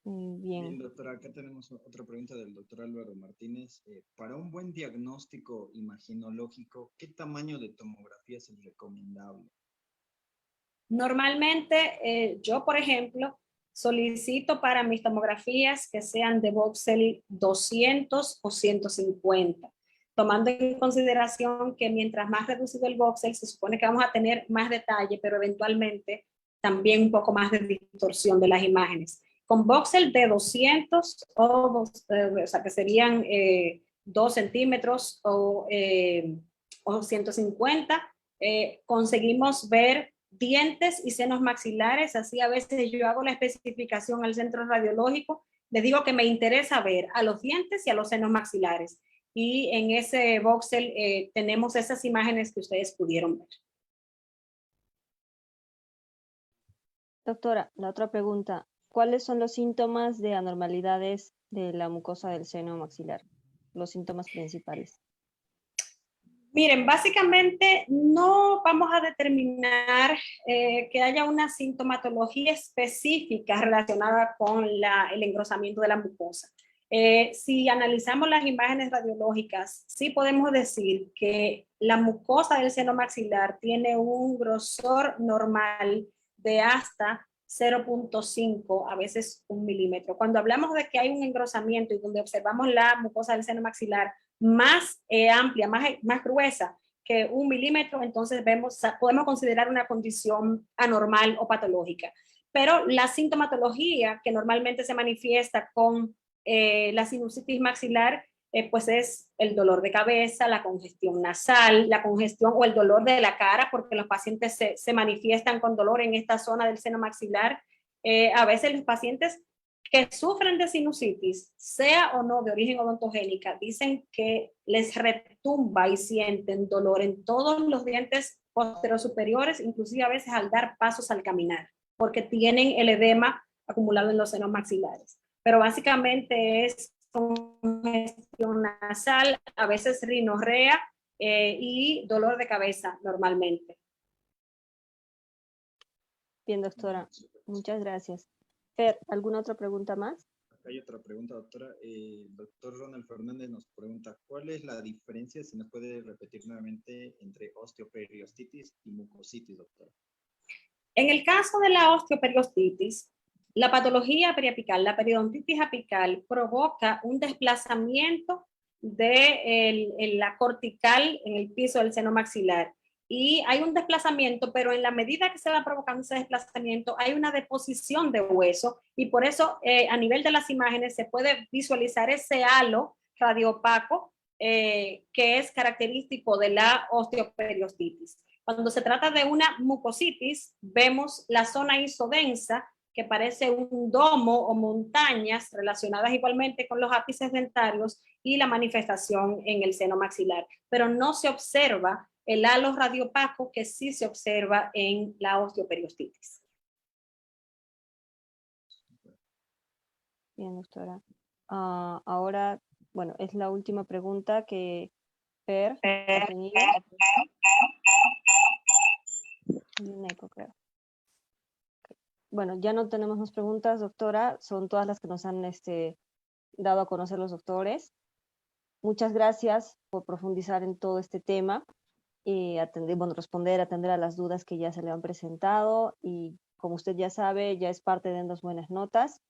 B: Bien.
A: Doctora, acá tenemos otra pregunta del doctor Álvaro Martínez. Para un buen diagnóstico imaginológico, ¿qué tamaño de tomografía es el recomendable?
C: Normalmente, yo, por ejemplo, solicito para mis tomografías que sean de voxel 200 o 150, tomando en consideración que mientras más reducido el voxel, se supone que vamos a tener más detalle, pero eventualmente también un poco más de distorsión de las imágenes. Con voxel de 200, o sea, que serían 2 centímetros o 150, conseguimos ver dientes y senos maxilares. Así a veces yo hago la especificación al centro radiológico, les digo que me interesa ver a los dientes y a los senos maxilares, y en ese voxel tenemos esas imágenes que ustedes pudieron ver.
B: Doctora, la otra pregunta, ¿cuáles son los síntomas de anormalidades de la mucosa del seno maxilar? Los síntomas principales.
C: Miren, básicamente no vamos a determinar que haya una sintomatología específica relacionada con el engrosamiento de la mucosa. Si analizamos las imágenes radiológicas, sí podemos decir que la mucosa del seno maxilar tiene un grosor normal de hasta 0.5, a veces 1 milímetro. Cuando hablamos de que hay un engrosamiento y donde observamos la mucosa del seno maxilar más amplia, más gruesa que 1 milímetro, entonces podemos considerar una condición anormal o patológica. Pero la sintomatología que normalmente se manifiesta con la sinusitis maxilar, pues es el dolor de cabeza, la congestión nasal, la congestión o el dolor de la cara, porque los pacientes se manifiestan con dolor en esta zona del seno maxilar. A veces los pacientes que sufren de sinusitis, sea o no de origen odontogénica, dicen que les retumba y sienten dolor en todos los dientes posteriores superiores, inclusive a veces al dar pasos al caminar, porque tienen el edema acumulado en los senos maxilares. Pero básicamente es congestión nasal, a veces rinorrea y dolor de cabeza normalmente.
B: Bien, doctora, muchas gracias. Fer, ¿alguna otra pregunta más?
A: Hay otra pregunta, doctora. El doctor Ronald Fernández nos pregunta, ¿cuál es la diferencia, si nos puede repetir nuevamente, entre osteoperiostititis y mucositis, doctora?
C: En el caso de la osteoperiostititis, la patología periapical, la periodontitis apical, provoca un desplazamiento de la cortical en el piso del seno maxilar. Y hay un desplazamiento, pero en la medida que se va provocando ese desplazamiento, hay una deposición de hueso y por eso a nivel de las imágenes se puede visualizar ese halo radioopaco que es característico de la osteoperiostititis. Cuando se trata de una mucositis, vemos la zona isodensa, que parece un domo o montañas relacionadas igualmente con los ápices dentarios y la manifestación en el seno maxilar, pero no se observa el halo radiopaco que sí se observa en la osteoperiostititis.
B: Bien, doctora. Ahora, bueno, es la última pregunta que Fer ha tenido. Y un eco, creo. Bueno, ya no tenemos más preguntas, doctora. Son todas las que nos han dado a conocer los doctores. Muchas gracias por profundizar en todo este tema y atender a las dudas que ya se le han presentado. Y como usted ya sabe, ya es parte de Endos Buenas Notas.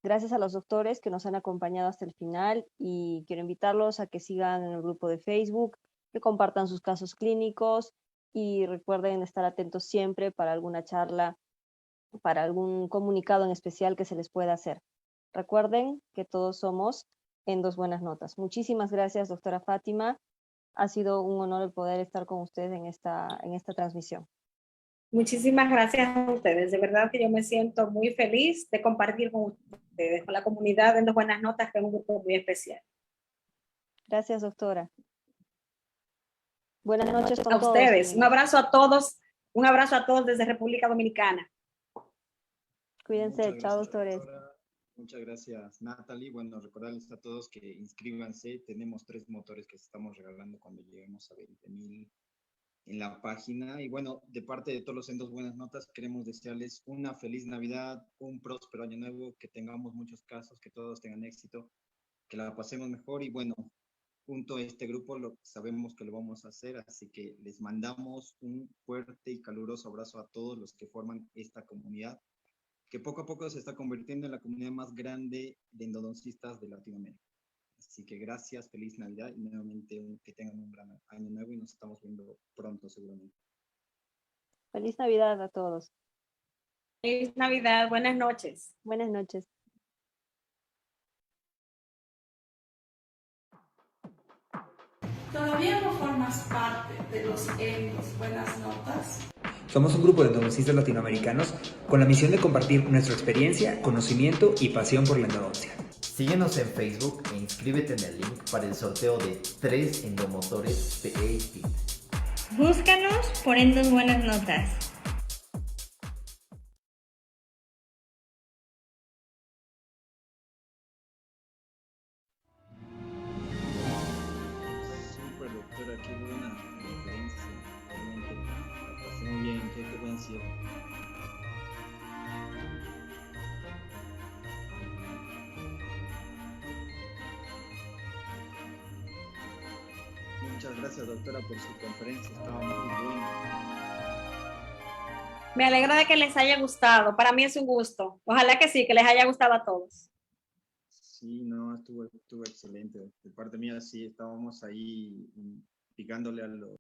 B: Gracias a los doctores que nos han acompañado hasta el final y quiero invitarlos a que sigan en el grupo de Facebook, que compartan sus casos clínicos y recuerden estar atentos siempre para alguna charla, para algún comunicado en especial que se les pueda hacer. Recuerden que todos somos Endos Buenas Notas. Muchísimas gracias, doctora Fátima. Ha sido un honor el poder estar con ustedes en esta transmisión.
C: Muchísimas gracias a ustedes. De verdad que yo me siento muy feliz de compartir con ustedes, con la comunidad de Endos Buenas Notas, que es un grupo muy especial.
B: Gracias, doctora. Buenas noches
C: a ustedes. Un abrazo a todos desde República Dominicana.
B: Cuídense. Chao, doctores.
A: Doctora. Muchas gracias, Natalie. Bueno, recordarles a todos que inscríbanse. Tenemos 3 motores que estamos regalando cuando lleguemos a 20,000 en la página. Y bueno, de parte de todos los Endos Buenas Notas, queremos desearles una feliz Navidad, un próspero año nuevo, que tengamos muchos casos, que todos tengan éxito, que la pasemos mejor y bueno, junto a este grupo sabemos que lo vamos a hacer, así que les mandamos un fuerte y caluroso abrazo a todos los que forman esta comunidad, que poco a poco se está convirtiendo en la comunidad más grande de endodoncistas de Latinoamérica. Así que gracias, feliz Navidad y nuevamente que tengan un gran año nuevo y nos estamos viendo pronto seguramente.
B: Feliz Navidad a todos.
C: Feliz Navidad, buenas noches.
B: Buenas noches.
D: ¿Todavía no formas parte de los Endos Buenas Notas?
E: Somos un grupo de endodoncistas latinoamericanos con la misión de compartir nuestra experiencia, conocimiento y pasión por la endodoncia.
F: Síguenos en Facebook e inscríbete en el link para el sorteo de 3 endomotores PA-Fit.
G: Búscanos por Endos Buenas Notas.
A: Súper, doctora, qué buena referencia. Realmente la pasé muy bien, qué buen cierre. Muchas gracias, doctora, por su conferencia, estaba muy buena.
C: Me alegra de que les haya gustado. Para mí es un gusto. Ojalá que sí, que les haya gustado a todos.
A: Sí, no, estuvo excelente. De parte mía, sí, estábamos ahí picándole a los